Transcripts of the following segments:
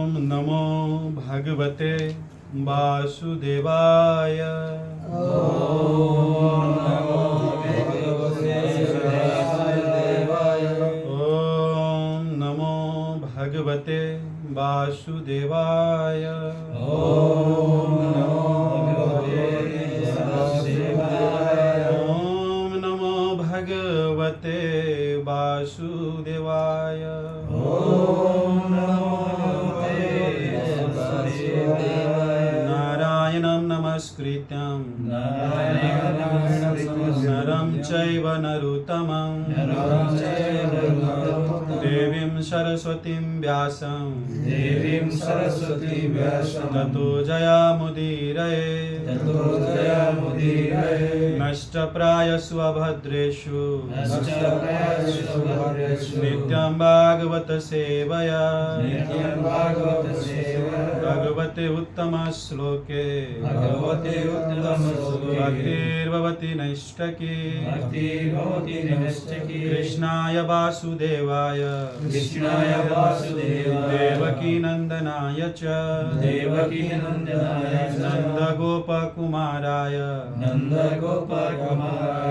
ॐ नमो भगवते वासुदेवाय। ॐ नमो भगवते वासुदेवाय। ॐ नमो भगवते वासुदेवाय। नारायणं नमस्कृत्यं नरं चैव नरोत्तमं देवीं सरस्वतीं व्यासं ततो जयामुदीरये। नष्टप्रायस्व भद्रेषु नित्यं भागवत सेवया भगवते उत्तम श्लोके भक्तिर्भवति नैष्ठकी। कृष्णाय वासुदेवाय देवकी नंदनाय च नंदगोपकुमाराय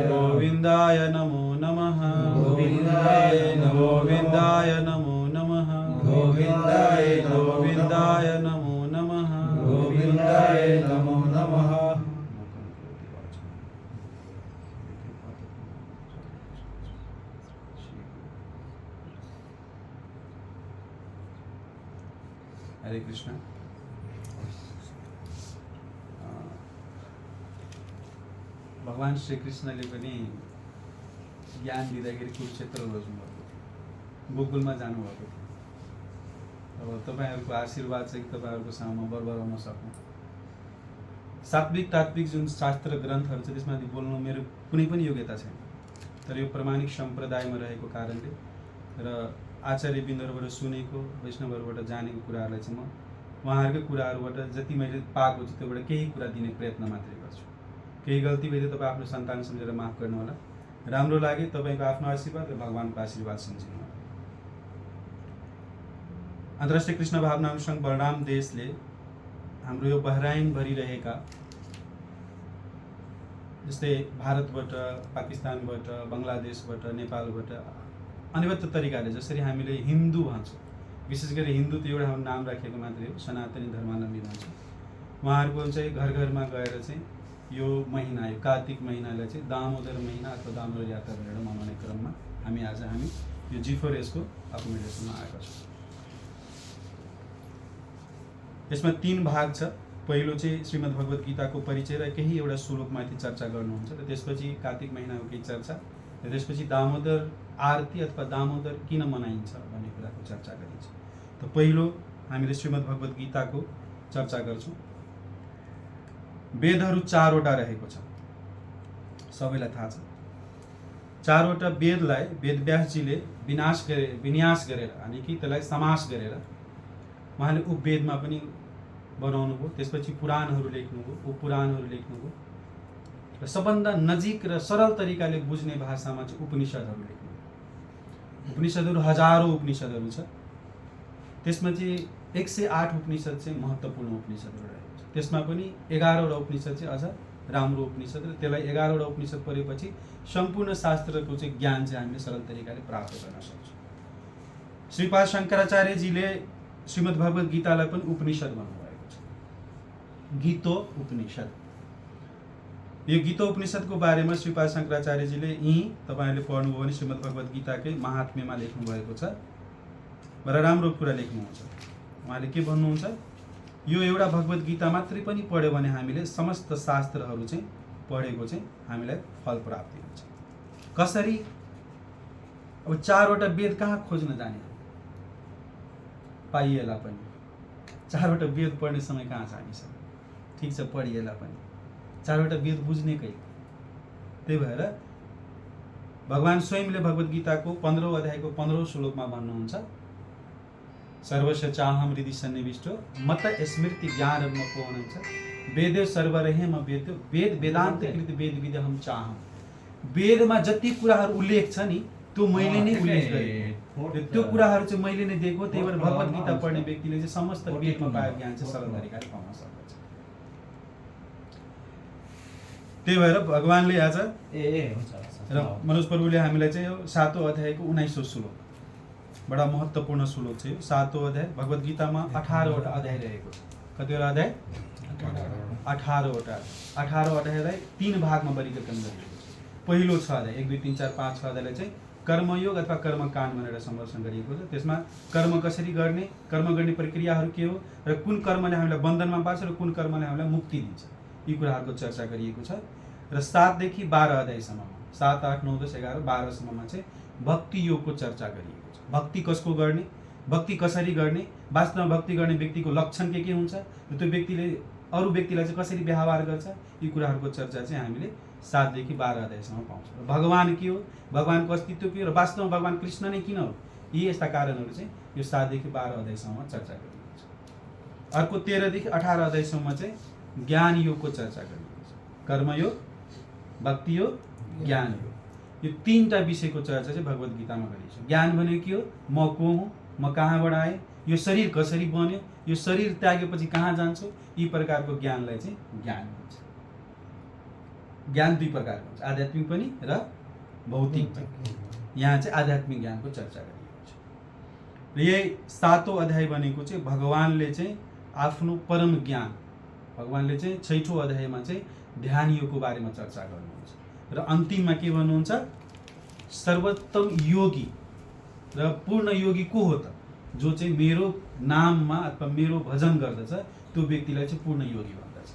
गोविंदाय नमो नमः। गोविंदाय नमो नमः। गोविंदाय नमो नमः। गोविंदाय नमो नमः। हरे कृष्ण। भगवान श्री कृष्णले पनि ज्ञान दिँदाखेरि कुरुक्षेत्र रोज्नुभएको, गोकुलमा जानुभएको थियो। अब तपाईहरुको आशीर्वाद चाहिँ तपाईहरुको सामु बरबराउन सक्नु। सात्विक तात्विक जुन शास्त्र ग्रन्थहरु छ त्यसमाथि बोल्नु मेरो कुनै पनि योग्यता छैन, तर यो प्रामाणिक सम्प्रदायमा रहेको कारणले र आचार्यबिन्दहरुबाट सुनेको वैष्णवहरुबाट जानेको कुराहरुलाई चाहिँ म उहाँहरुकै कुराहरुबाट जति मैले पाएको छु त्योबाट केही कुरा दिने प्रयत्न मात्रै गर्छु। केही गल्ती भए तपाईं आफ्नो सन्तान सम्झेर माफ गर्नु होला। राम्रो लागे तपाईको आफ्नो आशीर्वाद र भगवानको आशीर्वाद सम्झिनु होला। अन्तर्राष्ट्रिय कृष्ण भावनामृत संघ बलराम देशले हाम्रो यो बहराइन भरि रहेका जस्तै भारतबाट, पाकिस्तानबाट, बंगलादेशबाट, नेपालबाट अनिवार्य तरिकाले जसरी हामीले हिन्दू भन्छौँ, विशेष गरी हिन्दू त एउटा हाम्रो नाम राखेको मात्रै हो, सनातनी धर्मावलम्बी भन्छ। उहाँहरूको चाहिँ घर घरमा गएर चाहिँ यो महिना, यो कार्तिक महिनालाई चाहिँ दामोदर महिना अथवा दामोदर यात्रा भनेर मनाउने क्रममा हामी यो G4S को एकोमोडेसनमा आएका छौँ। यसमा 3 भाग छ। पहिलो चाहिँ श्रीमद् भगवत गीताको परिचय र केही एउटा श्लोकमाथि चर्चा गर्नुहुन्छ र त्यसपछि कार्तिक महिनाको केही चर्चा र त्यसपछि दामोदर आरती अथवा दामोदर किन मनाइन्छ भन्ने कुराको चर्चा गरिन्छ। त पहिलो हामीले श्रीमद् भगवत गीताको चर्चा गर्छौँ। वेदहरू 4 वटा रहेको छ, सबैलाई थाहा छ। 4 वटा वेदलाई वेदव्यासजीले विन्यास गरेर अनि कि त्यसलाई समास गरेर उहाँले उपवेदमा पनि बनाउनु भयो। त्यसपछि पुराणहरू लेख्नुभयो, उपपुराणहरू लेख्नुभयो र सबभन्दा नजिक र सरल तरिकाले बुझ्ने भाषामा चाहिँ उपनिषदहरू लेख्नुभयो। उपनिषदहरू हजारौं उपनिषदहरू छ। त्यसमा चाहिँ 108 उपनिषद चाहिँ महत्त्वपूर्ण उपनिषदहरू रहेको छ। त्यसमा पनि 11 वटा उपनिषद चाहिँ अझ राम्रो उपनिषद र त्यसलाई 11 वटा उपनिषद पढेपछि सम्पूर्ण शास्त्रको चाहिँ ज्ञान चाहिँ हामीले सरल तरिकाले प्राप्त गर्न सक्छौँ। श्रीपाद शङ्कराचार्यजीले श्रीमद् भगवत गीतालाई पनि उपनिषद भन्नुभएको छ, गीतो उपनिषद। यो गीतो उपनिषदको बारेमा श्रीपाद शङ्कराचार्यजीले तपाईहरुले पढ्नुभयो भने श्रीमद् भगवत गीताकै महात्म्यमा लेख्नु भएको छ। बडा राम्रो कुरा लेख्नुहुन्छ। उहाँले के भन्नुहुन्छ, यो एउटा भगवत गीता मात्रै पनि पढ्यो भने हामीले समस्त शास्त्रहरू चाहिँ पढेको चाहिँ हामीलाई फल प्राप्ति हुन्छ। कसरी? अब 4 वटा वेद कहाँ खोज्न जाने? पाइएला पनि 4 वटा वेद पढ्ने समय कहाँ छ हामीसँग? ठीक छ, पढिएला पनि 4 वटा वेद बुझ्ने कहीँ। त्यही भएर भगवान स्वयंले भगवत गीताको 15औं अध्यायको 15औं श्लोकमा भन्नुहुन्छ, सर्वस्य चाहम हृदि सन्निविष्टो मत स्मृति ज्ञानम पूर्णं च वेदे सर्वरहेम वेद्यो वेद वेदान्त कृत वेद विदहम चाहम। वेदमा जति कुराहरू उल्लेख छ नि त्यो मैले नै उल्लेख गरेँ। त्यो कुराहरू चाहिँ मैले नै दिएको, त्यही भएर भगवत गीता पढ्ने व्यक्तिले चाहिँ समस्त वेदमा पाएको ज्ञान चाहिँ सरल तरिकाले पाउन सक्दछ। त्यही भएर भगवानले आज र मनोज प्रभुले हामीलाई चाहिँ यो 7औं अध्यायको 19औं श्लोक, बडा महत्त्वपूर्ण श्लोक चाहिँ 7औं अध्याय। भगवत गीतामा 18वटा अध्याय रहेको छ। कतिवटा अध्याय? 18वटा। 18 अध्यायलाई 3 भागमा वर्गीकरण गरिएको छ। पहिलो 6 अध्याय 1 2 3 4 5 6 अध्यायलाई चाहिँ कर्मयोग अथवा कर्मकाण्ड भनेर सम्बोधन गरिएको छ। त्यसमा कर्म कसरी गर्ने, कर्म गर्ने प्रक्रियाहरू के हो र कुन कर्मले हामीलाई बन्धनमा पार्छ र कुन कर्मले हामीलाई मुक्ति दिन्छ, यी कुराहरूको चर्चा गरिएको छ। र 7 देखि 12 अध्यायसम्ममा 7 8 9 10 11 12 सम्ममा चाहिँ भक्ति योगको चर्चा गरिएको छ। भक्ति कसको गर्ने, भक्ति कसरी गर्ने, वास्तवमा भक्ति गर्ने व्यक्तिको लक्षण के हुन्छ र त्यो व्यक्तिले अरू व्यक्तिलाई चाहिँ कसरी व्यवहार गर्छ, यी कुराहरूको चर्चा चाहिँ हामीले 7 देखि 12 अध्यायसम्म पाउँछौँ। भगवान के हो, भगवानको अस्तित्व के हो र वास्तवमा भगवान कृष्ण नै किन हो, यी यस्ता कारणहरू चाहिँ यो 7 देखि 12 अध्यायसम्म चर्चा गरिएको छ। अर्को 13 देखि 18 अध्यायसम्म चाहिँ ज्ञान योगको चर्चा गरिएको छ। कर्मयोग, भक्ति योग, ज्ञान योग, यो 3टा विषयको चर्चा चाहिँ भगवत गीतामा गरिएको छ। ज्ञान भनेको के हो, म को हुँ, म कहाँबाट आएँ, यो शरीर कसरी बन्यो, यो शरीर त्यागेपछि कहाँ जान्छु, यी प्रकारको ज्ञानलाई चाहिँ ज्ञान भन्छ। ज्ञान 2 प्रकारको हुन्छ, आध्यात्मिक पनि र भौतिक पनि। यहाँ चाहिँ आध्यात्मिक ज्ञानको चर्चा गरिएको छ। र यही 7औं अध्याय भनेको चाहिँ भगवानले चाहिँ आफ्नो परम ज्ञान, भगवानले चाहिँ 6औं अध्यायमा चाहिँ ध्यान योगको बारेमा चर्चा गर्नुहुन्छ र अन्तिममा के भन्नुहुन्छ, सर्वोत्तम योगी र पूर्ण योगी को हो त, जो चाहिँ मेरो नाममा अथवा मेरो भजन गर्दछ त्यो व्यक्तिलाई चाहिँ पूर्ण योगी भन्दछ।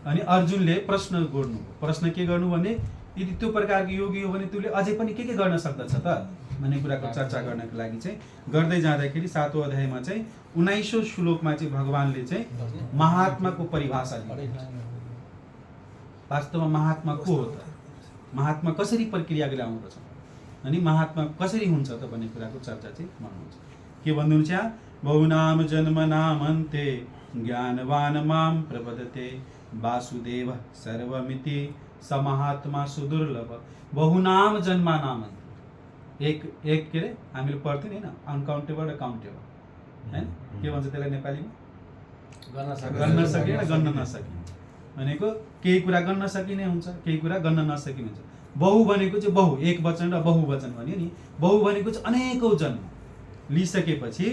अनि अर्जुनले प्रश्न गर्नु, प्रश्न के गर्नु भने यदि त्यो प्रकारको योगी हो भने त्यसले अझै पनि के गर्न सक्दछ त भन्ने कुराको चर्चा गर्नको लागि चाहिँ गर्दै जाँदाखेरि 7औं अध्यायमा चाहिँ 19औं श्लोकमा चाहिँ भगवानले चाहिँ महात्माको परिभाषा दिनुहुन्छ। वास्तवमा महात्मा को हो त, महात्मा कसरी प्रक्रिया गराउनुपर्छ अनि महात्मा कसरी हुन्छ त भन्ने कुराको चर्चा चाहिँ गर्नुहुन्छ। के भन्नुहुन्छ यहाँ, बहुनाम जन्म नामन्ते ज्ञानवान माम प्रपद्यते वासुदेव सर्वमिति स महात्मा सुदुर्लभ। बहुनाम जन्मा नामन्ते, एक के अरे हामीले पढ्थ्यौँ नि होइन, अनकाउन्टेबल र काउन्टेबल होइन, के भन्छ त्यसलाई नेपालीमा, गर्न सकिने र गन्न नसकिने भनेको केही कुरा गर्न सकिने हुन्छ, केही कुरा गर्न नसकिने हुन्छ। बहु भनेको चाहिँ बहु, एक वचन र बहुवचन भन्यो नि। बहु भनेको चाहिँ अनेकौं जन्म लिइसकेपछि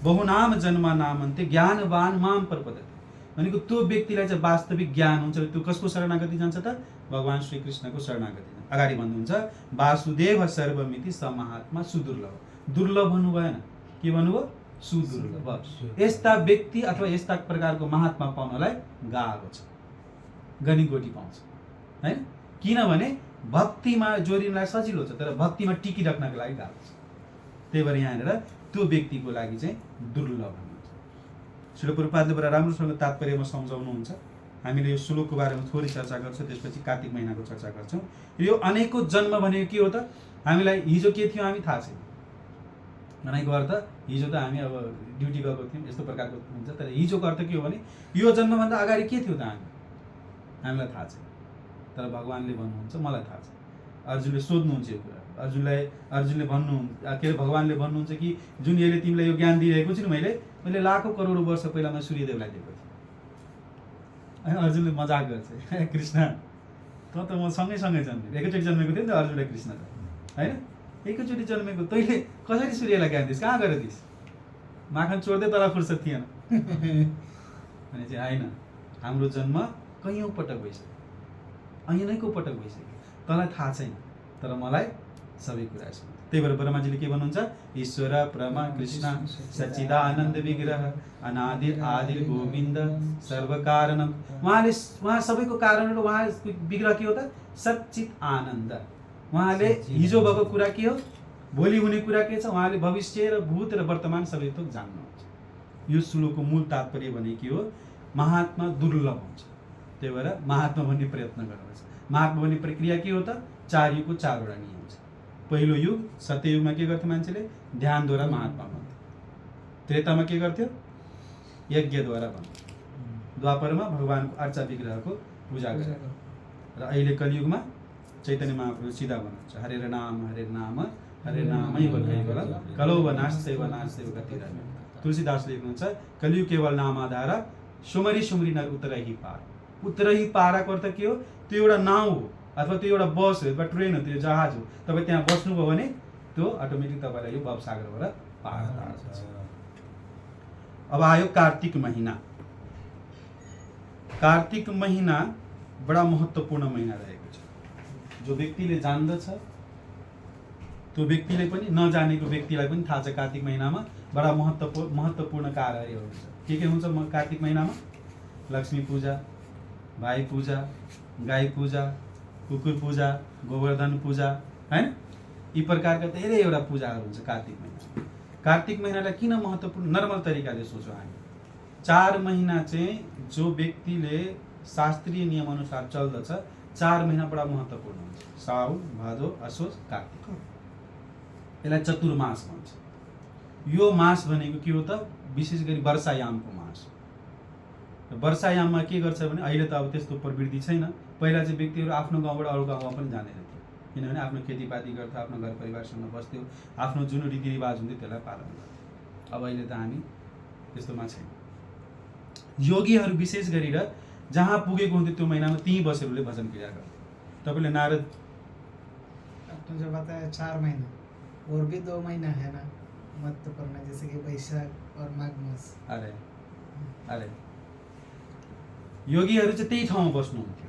बहुनाम जन्मा नामन्ते ज्ञानवान माम प्रपद्यते भनेको त्यो व्यक्तिलाई चाहिँ वास्तविक ज्ञान हुन्छ। त्यो कसको शरणागति जान्छ त, भगवान श्री कृष्णको शरणागति जान्छ। अगाडि भन्नुहुन्छ वासुदेव सर्वमिति स महात्मा सुदुर्लभ। दुर्लभ भन्नु भएन, के भन्नुभयो, सुदुर्लभ। यस्ता व्यक्ति अथवा यस्ता प्रकारको महात्मा पाउनलाई गाह्रो छ, गनीगोटी पाउँछ हैन। किनभने भक्तिमा जोडिनलाई सजिलो छ तर भक्तिमा टिकिराख्नको लागि गाह्रो छ। त्यही भएर यहाँनिर त्यो व्यक्तिको लागि चाहिँ दुर्लभ भनिन्छ। श्रील प्रभुपादले बडा राम्रोसँग तात्पर्यमा सम्झाउनुहुन्छ। हामीले यो श्लोकको बारेमा थोरै चर्चा गर्छौँ, त्यसपछि कार्तिक महिनाको चर्चा गर्छौँ। यो अनेकौं जन्म भनेको के हो त, हामीलाई हिजो के थियो हामी थाहा छैन भनेको अर्थ। हिजो त हामी अब ड्युटी गएको थियौँ यस्तो प्रकारको हुन्छ, तर हिजोको अर्थ के हो भने यो जन्मभन्दा अगाडि के थियो त हामीलाई थाहा छैन। तर भगवानले भन्नुहुन्छ मलाई थाहा छ। अर्जुनले सोध्नुहुन्छ यो कुरा, अर्जुनले भन्नु के अरे भगवानले भन्नुहुन्छ कि जुन यसले तिमीलाई यो ज्ञान दिइरहेको छु नि मैले लाखौं करोडौं वर्ष पहिला मैले सूर्यदेवलाई दिएको थिएँ। अर्जुनले मजाक गर्छ, कृष्ण त म सँगै जन्मेको, एकैचोटि जन्मेको थिएँ नि त अर्जुन र कृष्ण त होइन, एकैचोटि जन्मेको, तैँले कसरी सूर्यलाई ज्ञान दिइस्, कहाँ गएर दिइस्, माखन चोर्दै तल फुर्सद थिएन भने चाहिँ होइन, हाम्रो जन्म कैयौं पटक भइसक्यो, ऐनैको पटक भइसक्यो, तँलाई थाहा छैन तर मलाई सबै कुरा छ। त्यही भएर ब्रह्माजीले के भन्नुहुन्छ, ईश्वर परमा कृष्ण सच्चिदानन्द विग्रह अनादिर आदिर गोविन्द सर्व कारणम। उहाँ सबैको कारण र उहाँ विग्रह के हो त, सच्चित आनन्द। उहाँले हिजो भएको कुरा के हो, भोलि हुने कुरा के छ, उहाँले भविष्य र भूत र वर्तमान सबै थोक जान्नुहुन्छ। यो श्लोकको मूल तात्पर्य भने के हो, महात्मा दुर्लभ हुन्छ। त्यही भएर महात्मा भन्ने प्रयत्न गर्नुपर्छ। महात्मा भन्ने प्रक्रिया के हो त, 4 युगको 4वटा नियम छ। पहिलो युग सत्ययुगमा के गर्थ्यो मान्छेले, ध्यानद्वारा महात्मा बन्थ्यो। त्रेतामा के गर्थ्यो, यज्ञद्वारा बन्थ्यो। द्वापरमा भगवानको अर्चा विग्रहको पूजा गरेर। र अहिले कलियुगमा चैतन्य महाप्रभु सिधा भन्नुहुन्छ, हरेर नाम हरे नामै केवल कलौ नास्ते गति रहे। तुलसीदास लेख्नुहुन्छ कलियुग केवल नाम आधार सुमरी सुमरी नर उतरही पार। उतरही पाराको अर्थ के हो? त्यो एउटा नाउ हो अथवा त्यो एउटा बस हो अथवा ट्रेन हो, त्यो जहाज हो। तपाईँ त्यहाँ बस्नुभयो भने त्यो अटोमेटिक तपाईँलाई यो भवसागरबाट पार पार्छ। अब आयो कार्तिक महीना। कार्तिक महीना बडा महत्त्वपूर्ण महीना रहेको छ। जो व्यक्तिले जान्दछ त्यो व्यक्तिले पनि, नजानेको व्यक्तिलाई पनि थाहा छ कार्तिक महिनामा बडा महत्त्वपूर्ण कार्यहरू हुन्छ। के हुन्छ कार्तिक महिनामा? लक्ष्मी पूजा, भाइ पूजा, गाई पूजा, कुकुर पूजा, गोवर्धन पूजा, हैन? यी प्रकारका धेरैवटा पूजाहरू हुन्छ कार्तिक महिना। कार्तिक महिनालाई किन महत्त्वपूर्ण? नर्मल तरिकाले सोचौँ हामी। 4 महिना चाहिँ जो व्यक्तिले शास्त्रीय नियम अनुसार चल्दछ, 4 महिना बडा महत्त्वपूर्ण हुन्छ। साउन, भादो, असोज, कार्तिक। यसलाई चतुर्मास भन्छ। यो मास भनेको के हो त? विशेष गरी वर्षायामको मास हो। वर्षायाममा के गर्छ भने अहिले त अब त्यस्तो प्रवृत्ति छैन। पहिला चाहिँ व्यक्तिहरू आफ्नो गाउँबाट अरू गाउँमा पनि जाँदैन थियो, किनभने आफ्नो खेतीपाती गर्थ्यो, आफ्नो घर परिवारसँग बस्थ्यो, आफ्नो जुन रीतिरिवाज हुन्थ्यो त्यसलाई पालन गर्थ्यो। अब अहिले त हामी त्यस्तोमा छैन। योगीहरू विशेष गरेर जहाँ पुगेको हुन्थ्यो त्यो महिनामा त्यहीँ बसेर उसले भजन क्रिया गर्थे। तपाईँले नारद आपने जो बताया 4 महीना और भी 2 महीना है ना महत्वपूर्ण, जैसे कि वैशाख और माघ मास। अरे योगीहरू चाहिँ त्यही ठाउँमा बस्नुहुन्थ्यो।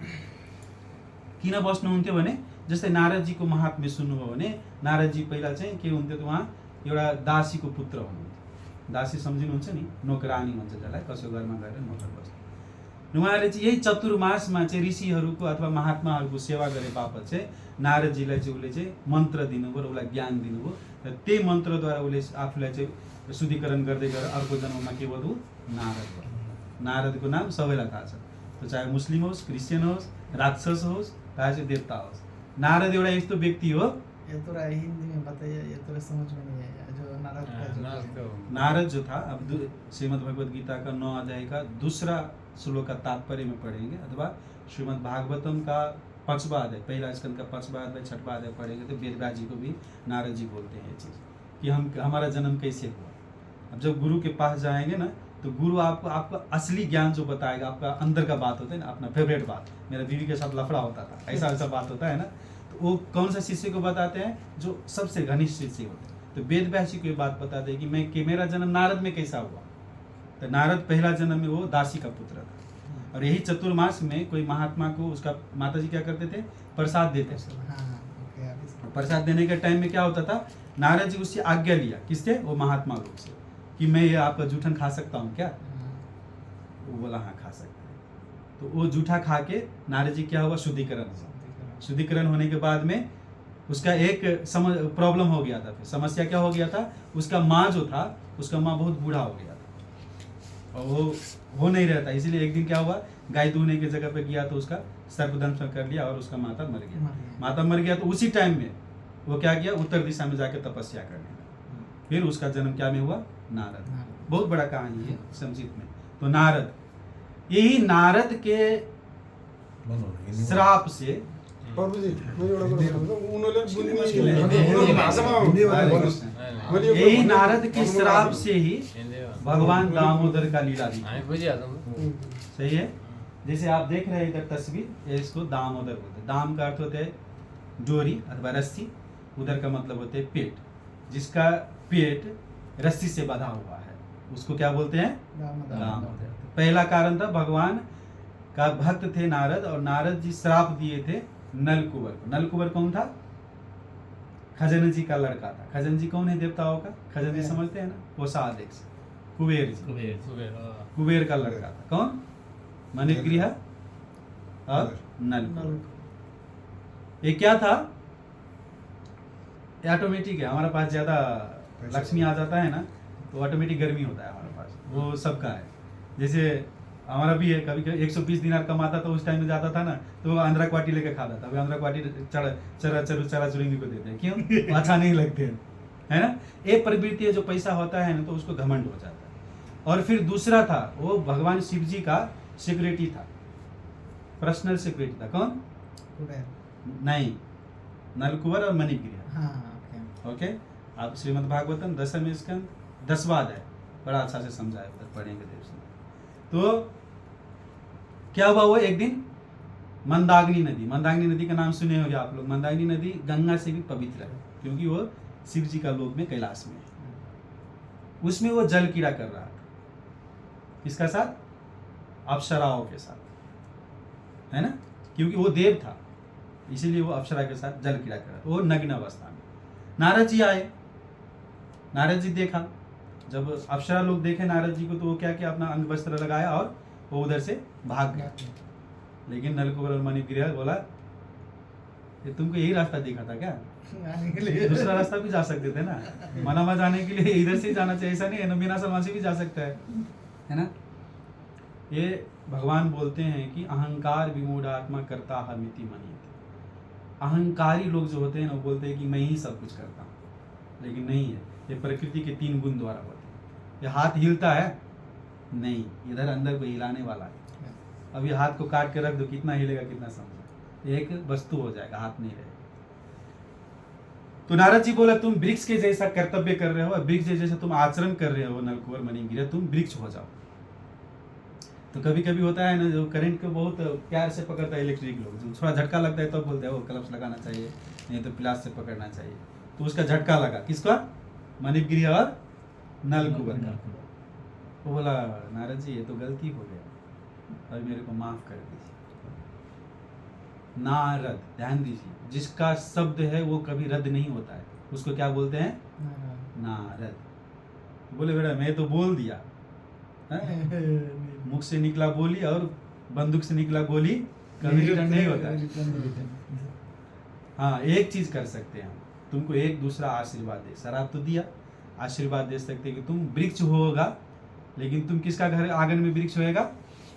किन बस्नुहुन्थ्यो भने जस्तै नारदजीको महात्म्य सुन्नुभयो भने नारदजी पहिला चाहिँ के हुन्थ्यो त, उहाँ एउटा दासीको पुत्र हुनुहुन्थ्यो। दासी सम्झिनुहुन्छ नि, नोकरानी भन्छ जसलाई, कसैको घरमा गएर नोकर बस्नु। उहाँले चाहिँ यही चतुर्मासमा चाहिँ ऋषिहरूको अथवा महात्माहरूको सेवा गरे बापत चाहिँ नारदजीलाई चाहिँ उसले चाहिँ मन्त्र दिनुभयो र उसलाई ज्ञान दिनुभयो र त्यही मन्त्रद्वारा उसले आफूलाई चाहिँ शुद्धिकरण गर्दै गएर अर्को जन्ममा के भयो? नारद भयो। नारदको नाम सबैलाई थाहा छ, त्यो चाहे मुस्लिम होस्, क्रिस्चियन होस्, राक्षस होस्, चाहे चाहिँ देवता होस्। नारद एउटा यस्तो व्यक्ति हो। ये तो हिंदी में बताइए, ये तो समझ में नहीं आया जो नारद का जो नारद जो था, अब श्रीमद् भगवद गीता का 9 अध्याय का 2 श्लोक का तात्पर्य में पढ़ेंगे, अथवा श्रीमद् भागवतम का 5वां अध्याय, पहला स्कंद का 5वां अध्याय 6वां अध्याय पढ़ेंगे तो वेदव्यास जी को भी नारद जी बोलते हैं ये चीज़ कि हमारा जन्म कैसे हुआ। अब जब गुरु के पास जाएंगे ना तो गुरु आपको असली ज्ञान जो बताएगा, आपका अंदर का बात होता है ना, अपना फेवरेट बात। मेरा बीवी के साथ लफड़ा होता था, ऐसा बात होता है ना, तो वो कौन सा शिष्य को बताते हैं? जो सबसे घनिष्ठ शिष्य होते हैं। तो वेदव्यास जी को ये बात बताते हैं कि मेरा जन्म नारद में कैसा हुआ। तो नारद पहला जन्म में वो दासी का पुत्र था, और यही चतुर्मास में कोई महात्मा को उसका माता जी क्या करते थे? प्रसाद देते थे। प्रसाद देने के टाइम में क्या होता था? नारद जी उससे आज्ञा लिया, किससे? वो महात्मा लोग से, कि मैं ये आपका जूठन खा सकता हूँ क्या? वो बोला हाँ खा सकते हैं। तो वो जूठा खा के नारद जी क्या हुआ? शुद्धिकरण होने के बाद में उसका एक प्रॉब्लम हो गया था। फिर समस्या क्या हो गया था? उसका माँ जो था, उसका माँ बहुत बूढ़ा हो गया था और वो हो नहीं रहता। इसीलिए एक दिन क्या हुआ? गाय दूहने की जगह पे गया तो उसका सर्पदंश कर लिया और उसका माता मर गया। माता मर गया तो उसी टाइम में वो क्या किया? उत्तर दिशा में जाके तपस्या करने लगा। फिर उसका जन्म क्या में हुआ? नारद। बहुत बड़ा कहानी है संक्षिप्त में। तो नारद, यही नारद के श्राप से, यही नारद के श्राप से ही भगवान दामोदर का लीला दिखा। सही है। जैसे आप देख रहे हैं इधर तस्वीर, इसको दामोदर बोलते हैं। दाम का अर्थ होता है डोरी अथवा रस्सी, उधर का मतलब होते है पेट। जिसका पेट रस्सी से बंधा हुआ है उसको क्या बोलते हैं? दामोदर। पहला कारण था भगवान का भक्त थे नारद, और नारद जी श्राप दिए थे नलकुबर को। नलकुबर कौन था? खजन जी का लड़का था। खजन जी कौन है देवताओं का? खजन जी समझते हैं ना, कोषाध्यक्ष कुबेर जी। कुबेर का लड़का था। कौन? मणिग्रीह और नलकुबर। ये क्या था? ऑटोमेटिक है। हमारे पास ज्यादा लक्ष्मी आ जाता है ना तो ऑटोमेटिक गर्मी होता है हमारे पास, वो सबका है। जैसे हमारा भी है, कभी कभी 120 दिनार कमाता तो उस टाइम में जाता था ना तो वो आंध्रा क्वाटी लेके खाता था। आंध्रा क्वाटी चरा चुरंगी को देते हैं, क्यों? अच्छा नहीं लगते हैं, है ना। एक प्रवृत्ति है, जो पैसा होता है ना तो उसको घमंड हो जाता है। और फिर दूसरा था, वो भगवान शिव जी का सिक्योरिटी था, पर्सनल सिक्योरिटी था। कौन? कुबेर नहीं, नलकुबर और मणिग्रीह। ओके, आप श्रीमद् भागवतम 10वें स्कंद 10वां अध्याय बड़ा अच्छा से समझाया, उधर पढ़ेंगे देव से। तो क्या हुआ, वो एक दिन मंदाकिनी नदी का नाम सुने होंगे आप लोग। मंदाकिनी नदी गंगा से भी पवित्र है, क्योंकि वो शिव जी का लोक में, कैलाश में है। उसमें वो जल कीड़ा कर रहा था, किसका साथ? अप्सराओं के साथ, है ना, क्योंकि वो देव था, इसीलिए वो अप्सरा के साथ जल कीड़ा कर रहा था। वो नग्न अवस्था में। नारद जी आए, नारद जी देखा, जब अप्सरा लोग देखे नारद जी को तो वो क्या किया, अपना अंग वस्त्र लगाया और वो उधर से भाग गया। लेकिन नलकुबर और मणिग्रीव बोला, ये तुमको यही रास्ता दिखा था क्या? आने के लिए दूसरा रास्ता भी जा सकते थे ना, मनामा जाने के लिए इधर से ही जाना चाहिए, ऐसा नहीं है ना, बिना सलमान से भी जा सकता है ना। ये भगवान बोलते हैं कि अहंकार विमूढ़ आत्मा करता हमिति मनीति। अहंकारी लोग जो होते हैं ना, वो बोलते हैं कि मैं ही सब कुछ करता हूँ, लेकिन नहीं है। ये प्रकृति के 3 गुण द्वारा होते हैं। ये हाथ हिलता है नहीं, इधर अंदर को हिलाने वाला है। अभी हाथ को काट के रख दो, कितना हिलेगा, कितना समझो, एक वस्तु हो जाएगा, हाथ नहीं रहेगा। तो नारद जी बोला, तुम वृक्ष के जैसा कर्तव्य कर रहे हो, वृक्ष जैसा तुम आचरण कर रहे हो नलकुबर मणिग्रीव, तुम वृक्ष हो जाओ। तो कभी कभी होता है ना, जो करंट को बहुत प्यार से पकड़ता है इलेक्ट्रिक लोग, जो थोड़ा झटका लगता है तो बोलते हैं वो क्लब्स लगाना चाहिए, नहीं तो प्लास से पकड़ना चाहिए। तो उसका झटका लगा, किसका? मणिग्रीव और नलकुबर का। वो बोला, नारद जी ये तो गलती हो गया, और मेरे को माफ कर दीजिए। नारद, ध्यान दीजिए, जिसका शब्द है वो कभी रद्द नहीं होता है, उसको क्या बोलते हैं? नारद। बोले बेटा मैं तो बोल दिया, मुख से निकला बोली और बंदूक से निकला गोली कभी रिटर्न नहीं होता है। हाँ, एक चीज कर सकते हैं हम, तुमको एक दूसरा आशीर्वाद दे। शराब तो दिया, आशीर्वाद दे सकते हैं कि तुम वृक्ष होगा, लेकिन तुम किसका घर आंगन में वृक्ष होएगा?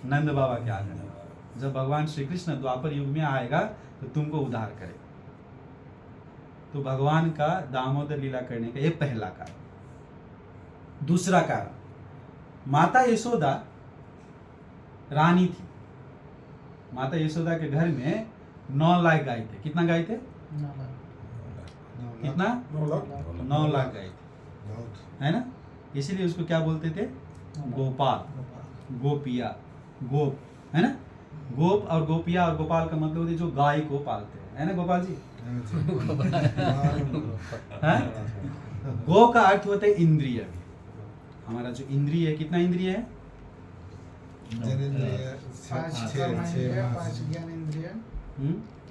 नंद बाबा के आंगन में। जब भगवान श्री कृष्ण द्वापर युग में आएगा तो तुमको उद्धार करेगा। तो भगवान का दामोदर लीला करने का ये पहला कारण। दूसरा कारण, माता यशोदा रानी थी। माता यशोदा के घर में 9 लाख गाय थे। कितना गाय थे? कितना? 9 लाख गाय थे, है ना। इसीलिए उसको क्या बोलते थे? गोपाल, गोपिया, गोप, है ना। गोप और गोपिया और गोपाल का मतलब होता है जो गाय को पालते हैं, है ना गोपाल जी। गो का अर्थ होता है इंद्रिय। हमारा जो इंद्रिय है, कितना इंद्रिय है? 5 कर्मेंद्रिय, 5 ज्ञानेंद्रिय,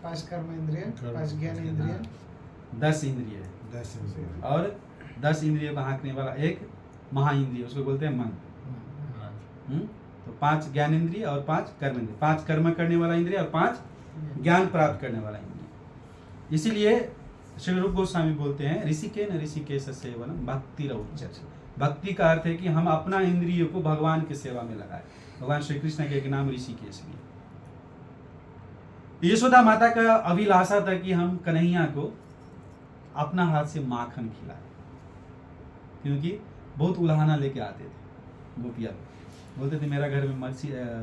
5 कर्मेंद्रिय, 5 ज्ञानेंद्रिय, 10 इंद्रिय है। और 10 इंद्रिय को हाँकने वाला एक महाइंद्रिय, उसको बोलते हैं मन। तो 5 ज्ञानेंद्रिय और 5 कर्मेंद्रिय, 5 कर्म करने वाला इंद्रिय और 5 ज्ञान प्राप्त करने वाला इंद्रिय। इसीलिए श्री रूप गोस्वामी बोलते हैं, ऋषिकेन ऋषिकेश सेवनम भक्ति रउच्यते। भक्ति का अर्थ है कि हम अपना इंद्रियों को भगवान की सेवा में लगाएं। भगवान श्री कृष्ण के एक नाम ऋषिकेश भी है। यशोदा माता का अभिलाषा था कि हम कन्हैया को अपना हाथ से माखन खिलाएं, क्योंकि बहुत उल्हाना लेके आते थे गोपिया। बोलते थे मेरा घर में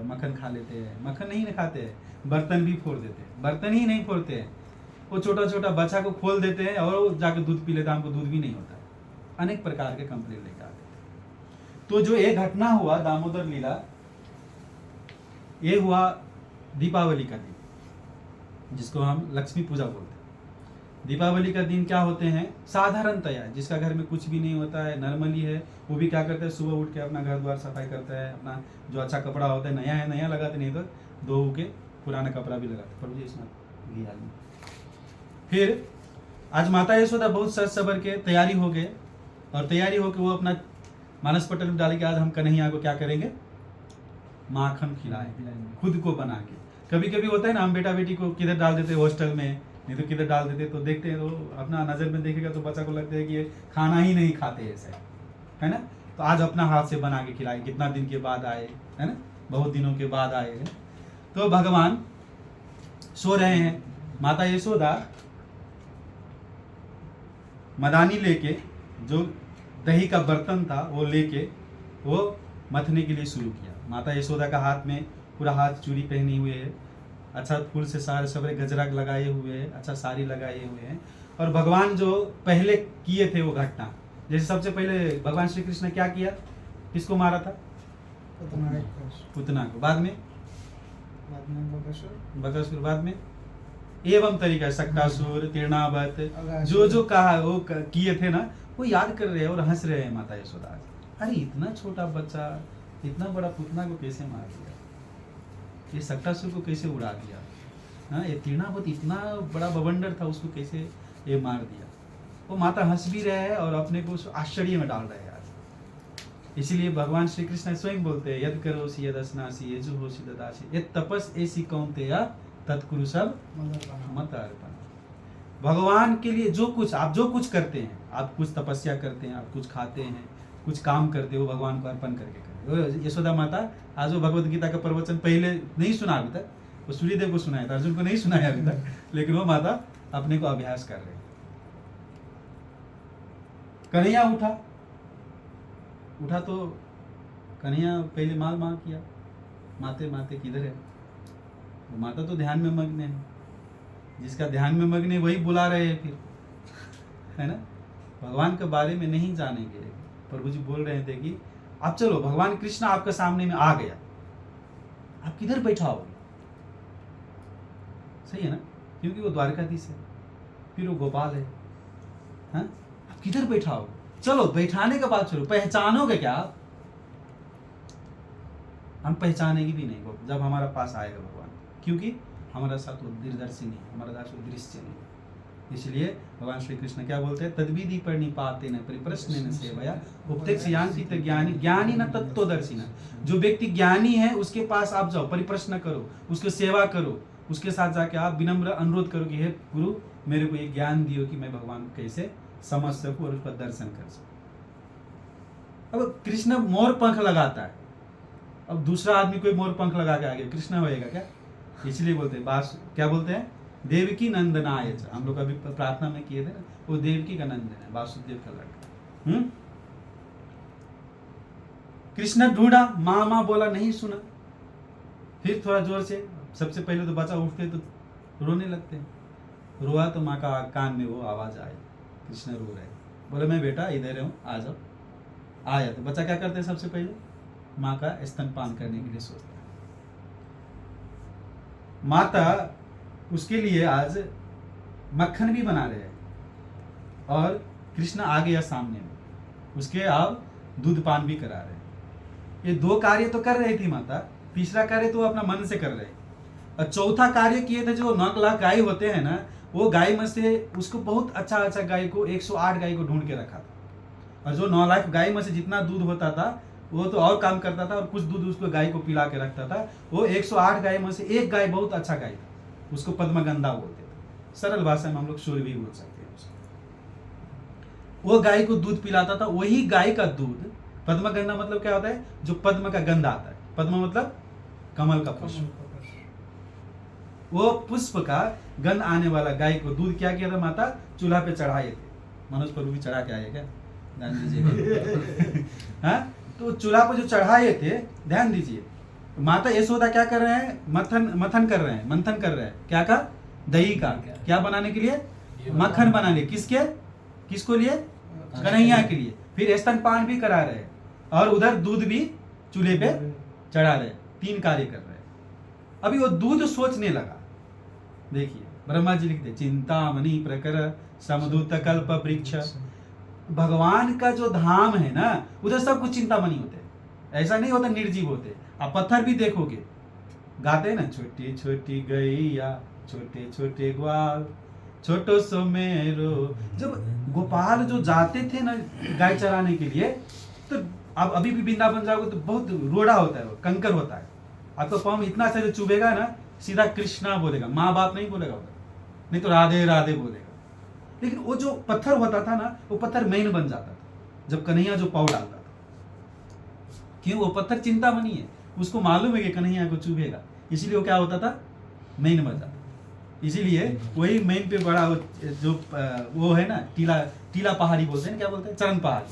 मक्खन खा लेते हैं। मक्खन नहीं ना खाते हैं, बर्तन भी फोड़ देते हैं। बर्तन ही नहीं फोड़ते हैं, वो छोटा छोटा बच्चा को खोल देते हैं और वो जाके दूध पी लेता है, हमको दूध भी नहीं होता है। अनेक प्रकार के कंप्लेंट लेकर आते थे। तो जो एक घटना हुआ दामोदर लीला, ये हुआ दीपावली का दिन, जिसको हम लक्ष्मी पूजा बोलते हैं। दीपावली का दिन क्या होते हैं? साधारणतया जिसका घर में कुछ भी नहीं होता है, नॉर्मली है, वो भी क्या करता है, सुबह उठ के अपना घर द्वार सफाई करता है। अपना जो अच्छा कपड़ा होता है, नया है नया लगाते, नहीं तो धो के पुराना कपड़ा भी लगाते। प्रभु जी इसमें घी आदमी। फिर आज माता यशोदा बहुत सज सबर के तैयारी हो गए, और तैयारी होकर वो अपना मानस पटल में डाले कि आज हम कन्हैया को क्या करेंगे? माखन खिलाएंगे, खुद को बना के। कभी कभी होता है ना, हम बेटा बेटी को किधर डाल देते हैं, हॉस्टल में, नहीं तो किधर डाल देते, तो देखते हैं तो अपना नज़र में देखेगा तो बच्चा को लगता है कि ये खाना ही नहीं खाते ऐसे, है ना। तो आज अपना हाथ से बना के खिलाए। कितना दिन के बाद आए, है ना, बहुत दिनों के बाद आए हैं। तो भगवान सो रहे हैं, माता यशोदा मदानी लेके, जो दही का बर्तन था वो लेके वो मथने के लिए शुरू किया। माता यशोदा का हाथ में पूरा हाथ चूड़ी पहनी हुए है, अच्छा फूल से सारे सबरे गजरा लगाए हुए हैं, अच्छा साड़ी लगाए हुए हैं, और भगवान जो पहले किए थे वो घटना, जैसे सबसे पहले भगवान श्री कृष्ण ने क्या किया, किसको मारा था, पुतना को, बाद में बकासुर, बाद में एवं तरीका सक्टासुर, तीर्णावत, जो जो कहा वो किए थे ना, वो याद कर रहे हैं और हंस रहे हैं माता यशोदा। अरे इतना छोटा बच्चा इतना बड़ा पुतना को कैसे मार दिया, ये सक्टासुर को कैसे उड़ा दिया, हाँ ये तीर्णावत इतना बड़ा बवंडर था उसको कैसे ये मार दिया। वो माता हंस भी रहे हैं और अपने को आश्चर्य में डाल रहे हैं आज। इसीलिए भगवान श्री कृष्ण स्वयं बोलते हैं यद करोसि यद अस्नासि यजु होसि ददासि यद तपस ऐसी कौन्तेय तत्कुरु सब मत अर्पण। भगवान के लिए जो कुछ आप जो कुछ करते हैं, आप कुछ तपस्या करते हैं, आप कुछ खाते हैं, कुछ काम करते हो, भगवान को अर्पण करके करें। यशोदा माता आज वो भगवत गीता का प्रवचन पहले नहीं सुना अभी तक, वो सूर्यदेव को सुनाया था, अर्जुन को नहीं सुनाया अभी तक, लेकिन वो माता अपने को अभ्यास कर रहे। कन्हैया उठा तो कन्हैया पहले माल किया, माते माते किधर है, वो माता तो ध्यान में मग्न है, जिसका ध्यान में मग्न है वही बुला रहे हैं फिर, है ना। भगवान के बारे में नहीं जानेंगे, प्रभु जी बोल रहे थे कि आप चलो भगवान कृष्ण आपके सामने में आ गया, आप किधर बैठाओगे, सही है ना, क्योंकि वो द्वारकाधीश है, फिर वो गोपाल है, हाँ? आप किधर बैठाओगे, चलो बैठाने के बाद चलो पहचानोगे क्या आप, हम पहचानेगी भी नहीं वो जब हमारा पास आएगा भगवान, क्योंकि हमारा साथ वो दूरदर्शी नहीं, हमारा साथ वो दृश्य नहीं। इसलिए भगवान श्री कृष्ण क्या बोलते हैं, तद्विधि परिनिपाते न परिप्रश्न न सेवया उपदेक्ष यान्ति त ज्ञानी ज्ञानी न तत्वदर्शी न। जो व्यक्ति ज्ञानी है उसके पास आप जाओ, परिप्रश्न करो, उसकी सेवा करो, उसके साथ जाके आप विनम्र अनुरोध करो कि हे गुरु मेरे को ये ज्ञान दियो कि मैं भगवान को कैसे समझ सकूं और उसका दर्शन कर सकूं। अब कृष्ण मोर पंख लगाता है, अब दूसरा आदमी कोई मोर पंख लगा के आ गया, कृष्ण होएगा क्या, इसलिए बोलते हैं क्या बोलते हैं, देवकी नंदनाय। हम लोग अभी प्रार्थना में किए थे ना, वो देवकी का नंदन है, वासुदेव का लड़का। कृष्ण ढूंढा, माँ बोला, नहीं सुना, फिर थोड़ा जोर से, सबसे पहले तो बच्चा उठते तो रोने लगते हैं, रोआ तो माँ का कान में वो आवाज आई, कृष्ण रो रहे, बोले मैं बेटा इधर हूँ, आ जाओ। आया तो बच्चा क्या करते हैं, सबसे पहले माँ का स्तनपान करने के लिए सोचता है। माता उसके लिए आज मक्खन भी बना रहे हैं और कृष्ण आ गया सामने में, उसके आप दूध पान भी करा रहे हैं। ये दो कार्य तो कर रही थी माता, तीसरा कार्य तो अपना मन से कर रहे, और चौथा कार्य किए थे, जो 9 लाख गाय होते हैं ना, वो गाय में से उसको बहुत अच्छा गाय को 108 गाय को ढूंढ के रखा था, और जो 9 लाख गाय में से जितना दूध होता था वो तो और काम करता था, और कुछ दूध उसको गाय को पिला के रखता था। वो 108 गाय में से एक गाय बहुत अच्छा गाय था, उसको पद्मगंधा बोलते थे, सरल भाषा में हम लोग सूर्य भी बोल सकते हैं उसको। वो गाय को दूध पिलाता था, वही गाय का दूध, पद्मगंधा मतलब क्या होता है, जो पद्म का गंध आता है, पद्म मतलब कमल का पुष्प, वो पुष्प का गंध आने वाला गाय को दूध क्या किया था माता, चूल्हा पे चढ़ाए थे। मनोज प्रभु भी चढ़ा के आए क्या, ध्यान दीजिए। हाँ, तो चूल्हा पर जो चढ़ाए थे, ध्यान दीजिए, माता यशोदा क्या कर रहे हैं, मंथन कर रहे हैं, क्या का, दही का, क्या बनाने के लिए, मक्खन बनाने, किसको लिए, कन्हैया के लिए। फिर स्तनपान भी करा रहे हैं और उधर दूध भी चूल्हे पे चढ़ा रहे, 3 कार्य कर रहे हैं। अभी वो दूध सोचने लगा, देखिए ब्रह्मा जी लिखते, चिंतामणि प्रकर समदूत कल्प वृक्ष। भगवान का जो धाम है ना, उधर सब कुछ चिंतामणि होते हैं, ऐसा नहीं होता निर्जीव होते। आप पत्थर भी देखोगे, गाते हैं ना, छोटी छोटी गैया छोटे छोटे ग्वाल छोटो सो मेरो। जब गोपाल जो जाते थे ना गाय चराने के लिए, तो आप अभी भी वृंदावन जाओगे तो बहुत रोड़ा होता है, कंकर होता है, आपका पाँव में इतना से चुभेगा ना, सीधा कृष्णा बोलेगा, माँ बाप नहीं बोलेगा उधर, नहीं तो राधे राधे बोलेगा। लेकिन वो जो पत्थर होता था ना, वो पत्थर मैन बन जाता था जब कन्हैया जो पाँव डालता था, क्यों, वो पत्थर चिंतामणि है, उसको मालूम है कि कन्हैया को चुभेगा, इसीलिए वो क्या होता था, मैन बन जाता। इसीलिए वही मैन पे बड़ा जो वो है ना, टीला पहाड़ी बोलते हैं, क्या बोलते हैं, चरण पहाड़ी।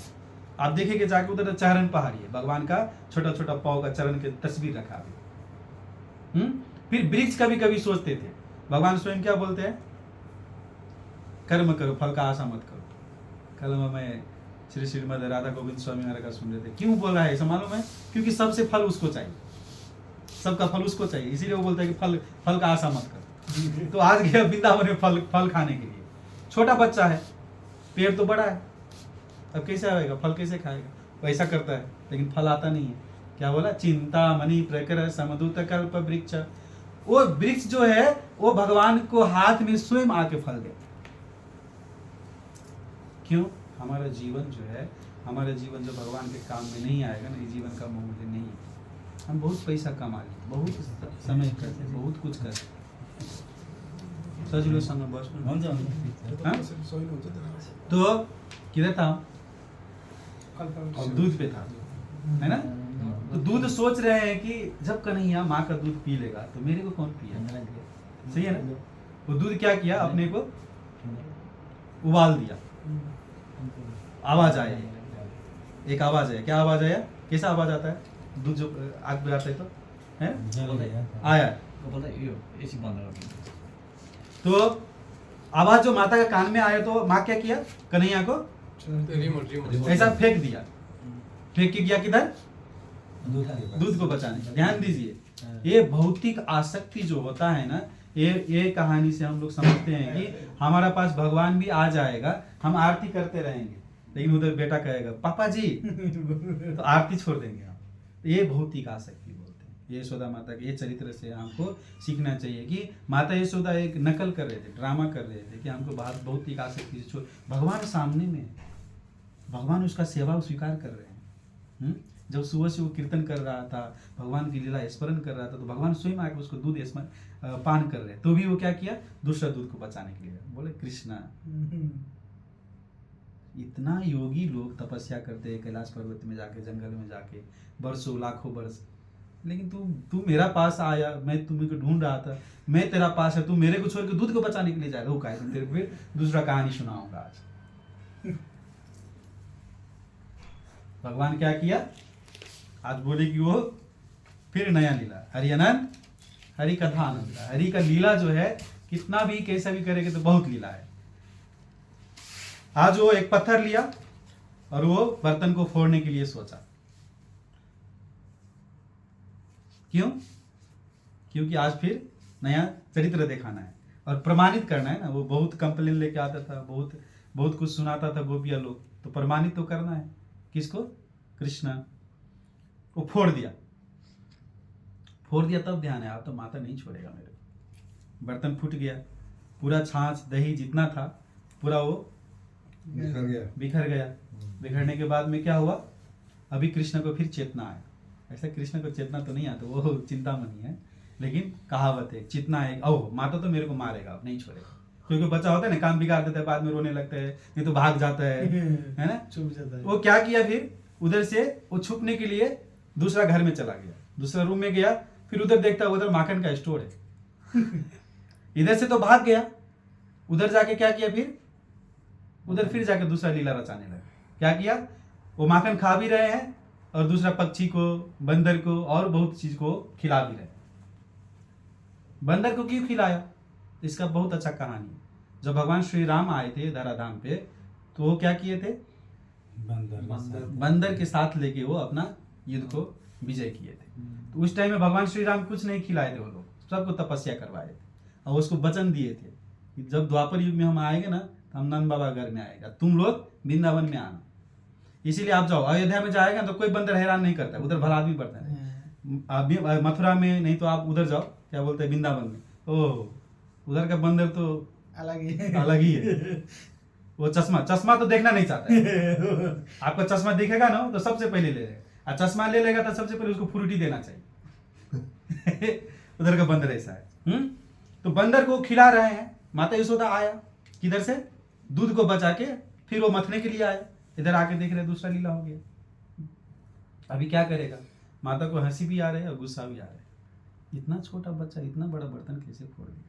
आप देखेंगे जाके उधर चरण पहाड़ी है, भगवान का छोटा छोटा पाँव का चरण के तस्वीर रखा है। फिर वृक्ष कभी कभी सोचते थे, भगवान स्वयं क्या बोलते हैं, कर्म करो, फल का आशा मत करो। कल मैं श्री श्रीमद राधा गोविंद स्वामी महाराज का सुन रहे थे। क्यों बोल रहा है ऐसा मालूम है? क्योंकि सबसे फल उसको चाहिए, सबका फल उसको चाहिए, इसीलिए वो बोलता है कि फल का आशा मत करो। तो आज गया वृंदावन में फल खाने के लिए। छोटा बच्चा है, पेड़ तो बड़ा है, अब कैसे आएगा फल, कैसे खाएगा? वैसा करता है लेकिन फल आता नहीं है। क्या बोला? चिंता मणि प्रकर समदूत कल्प वृक्ष। वो वृक्ष जो है वो भगवान को हाथ में स्वयं आके फल दे। क्यों? हमारा जीवन जो है, हमारा जीवन जो भगवान के काम में नहीं आएगा ना, इस जीवन का मूल्य नहीं है। हम बहुत पैसा कमा लिए, बहुत समय करते, बहुत कुछ करते, सजिलोसँग बस्नु। हाँ? तो किधर था? दूध पे था, है ना? तो दूध सोच रहे हैं कि जब कन्हैया माँ का दूध पी लेगा तो मेरे को कौन पिएगा? सही है ना? वो दूध क्या किया? अपने को उबाल दिया। आवाज आया, एक आवाज आया। क्या आवाज आया? कैसा आवाज आता है? दूध जो आग पे आता है तो है आया। तो आवाज जो माता के कान में आया तो माँ क्या किया? कन्हैया को ऐसा फेंक दिया। फेंक के गया किधर? दूध को बचाने। ध्यान दीजिए, ये भौतिक आसक्ति जो होता है ना, ये कहानी से हम लोग समझते हैं कि हमारा पास भगवान भी आ जाएगा, हम आरती करते रहेंगे, लेकिन उधर बेटा कहेगा पापा जी, तो आरती छोड़ देंगे हम। ये भौतिक आसक्ति बोलते हैं। यशोदा माता के ये चरित्र से हमको सीखना चाहिए कि माता यशोदा एक नकल कर रहे थे, ड्रामा कर रहे थे कि हमको भौतिक आसक्ति से छोड़। भगवान सामने में, भगवान उसका सेवा स्वीकार कर रहे हैं। जब सुबह से वो कीर्तन कर रहा था, भगवान की लीला स्मरण कर रहा था, तो भगवान स्वयं आकर उसको दूध पान कर रहे, तो भी वो क्या किया? दूसरा दूध को बचाने के लिए बोले कृष्णा। इतना योगी लोग तपस्या करते हैं कैलाश पर्वत में जाके, जंगल में जाके, वर्षों लाखों वर्ष, लेकिन तू मेरा पास आया, मैं तुम्हें को ढूंढ रहा था, मैं तेरा पास है, तू मेरे को छोड़ के दूध को बचाने के लिए जा रहा है। वो तेरे को फिर दूसरा कहानी सुनाऊंगा आज। भगवान क्या किया? आज बोले कि वो फिर नया लीला, हरि आनंद, हरि कथा आनंद। हरि का लीला जो है कितना भी कैसा भी करेंगे तो बहुत लीला है। आज वो एक पत्थर लिया और वो बर्तन को फोड़ने के लिए सोचा। क्यों? क्योंकि आज फिर नया चरित्र दिखाना है और प्रमाणित करना है ना। वो बहुत कंप्लेन लेके आता था, बहुत कुछ सुनाता था गोपिया लोग, तो प्रमाणित तो करना है। किसको? कृष्णा। वो फोड़ दिया तब ध्यान है, आप तो माता नहीं छोड़ेगा मेरे को। बर्तन फूट गया, पूरा छाछ दही जितना था पूरा वो बिखर गया। बिखरने के बाद में क्या हुआ? अभी कृष्ण को फिर चेतना आया। ऐसा कृष्ण को चेतना तो नहीं आता, वो चिंतामणि है, लेकिन कहावत है, चेतना है, ओह माता तो मेरे को मारेगा, अब नहीं छोड़ेगा। क्योंकि बच्चा होता है ना, काम बिगाड़ देता है, बाद में रोने लगता है, नहीं तो भाग जाता है ना, छुप जाता है। वो क्या किया फिर? उधर से वो छुपने के लिए दूसरा घर में चला गया, दूसरा रूम में गया, फिर उधर देखता है उधर माखन का स्टोर है। इधर से तो भाग गया, उधर जाके क्या किया फिर? उधर फिर जाके दूसरा लीला रचाने लगा। क्या किया? वो माखन खा भी रहे हैं और दूसरा पक्षी को, बंदर को और बहुत चीज को खिला भी रहे। बंदर को क्यों खिलाया? इसका बहुत अच्छा कहानी है। जब भगवान श्री राम आए थे धराधाम पे, तो वो क्या किए थे? बंदर के साथ लेके वो अपना युद्ध को विजय किए थे। तो उस टाइम में भगवान श्री राम कुछ नहीं खिलाए थे, वो लोग सबको तपस्या करवाए थे और उसको वचन दिए थे कि जब द्वापर युग में हम आएंगे ना, तो हम नंद बाबा घर में आएगा, तुम लोग वृंदावन में आना। इसीलिए आप जाओ, अयोध्या में जाएगा तो कोई बंदर हैरान नहीं करता, उधर भला आदमी पड़ता है। अभी मथुरा में नहीं तो आप उधर जाओ, क्या बोलते हैं, वृंदावन में, ओह उधर का बंदर तो अलग ही है। वो चश्मा तो देखना नहीं चाहता है। आपका चश्मा दिखेगा ना तो सबसे पहले ले लेगा, और चश्मा ले लेगा तो सबसे पहले उसको फ्रूटी देना चाहिए। उधर का बंदर ऐसा है। तो बंदर को खिला रहे हैं। माता यशोदा आया किधर से? दूध को बचा के फिर वो मथने के लिए आया। इधर आके देख रहे दूसरा लीला हो गया। अभी क्या करेगा? माता को हंसी भी आ रही है और गुस्सा भी आ रहा है। इतना छोटा बच्चा इतना बड़ा बर्तन कैसे फोड़ दिया?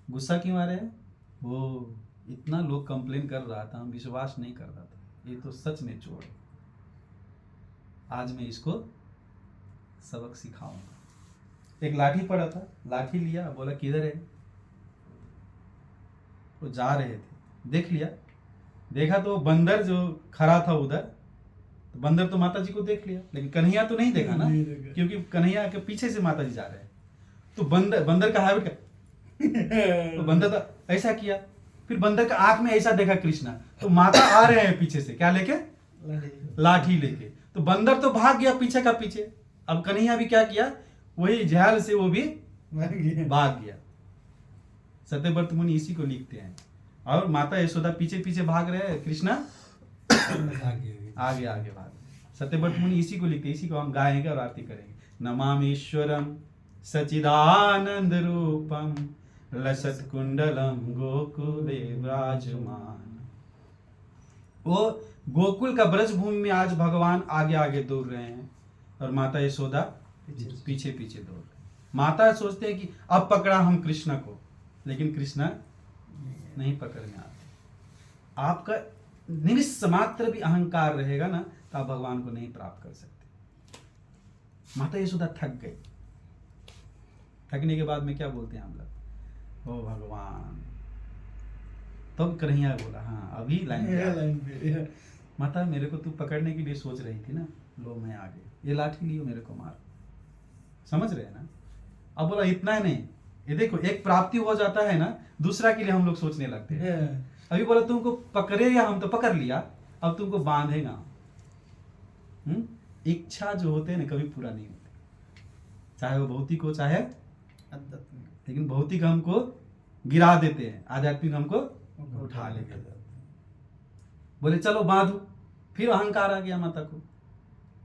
गुस्सा क्यों आ रहे हैं? वो इतना लोग कंप्लेन कर रहा था, हम विश्वास नहीं कर रहा था, ये तो सच में चोर है। आज मैं इसको सबक सिखाऊंगा। एक लाठी पड़ा था, लाठी लिया, बोला किधर है? वो जा रहे थे, देख लिया, देखा तो बंदर जो खड़ा था उधर, तो बंदर तो माता जी को देख लिया, लेकिन कन्हैया तो नहीं देखा ना, नहीं देखा। क्योंकि कन्हैया के पीछे से माता जी जा रहे हैं। तो बंदर का हैबिट क्या, तो बंदर तो ऐसा किया, फिर बंदर का आंख में ऐसा देखा कृष्णा, तो माता आ रहे हैं पीछे से, क्या लेके, लाठी लेके। तो बंदर तो भाग गया पीछे का पीछे। अब कन्हैया भी क्या किया, वही झाल से वो भी भाग गया। सत्यव्रत मुनि इसी को लिखते हैं। और माता यशोदा पीछे पीछे भाग रहे हैं, कृष्णा आगे आगे भाग। सत्यव्रत मुनि इसी को लिखते हैं, इसी को हम गाएंगे और आरती करेंगे। नमामीश्वरम सचिदानंद रूपम लसत कुंडलम गोकुले विराजमान। वो गोकुल का ब्रज भूमि में आज भगवान आगे आगे दौड़ रहे हैं और माता यशोदा पीछे पीछे दौड़ रहे हैं। माता सोचते हैं कि अब पकड़ा हम कृष्ण को, लेकिन कृष्ण नहीं पकड़ने आते। आपका निमिष मात्र भी अहंकार रहेगा ना, तो आप भगवान को नहीं प्राप्त कर सकते। माता यशोदा थक गई। थकने के बाद में क्या बोलते हैं हम लोग, ओ भगवान। तब कन्हैया बोला, हाँ अभी लाइन माता मेरे को तू पकड़ने के लिए सोच रही थी ना, लो मैं आ गई, ये लाठी लियो मेरे को मार। समझ रहे हैं ना। अब बोला इतना ही नहीं, ये देखो एक प्राप्ति हो जाता है ना, दूसरा के लिए हम लोग सोचने लगते हैं। अभी बोला तुमको पकड़ेगा, हम तो पकड़ लिया, अब तुमको बांधेगा। इच्छा जो होते हैं ना कभी पूरा नहीं होते, चाहे वो भौतिक हो चाहे आध्यात्मिक। लेकिन भौतिक हमको गिरा देते हैं, आध्यात्मिक हमको उठा लेते हैं। बोले चलो बांधो, फिर अहंकार आ गया माता को।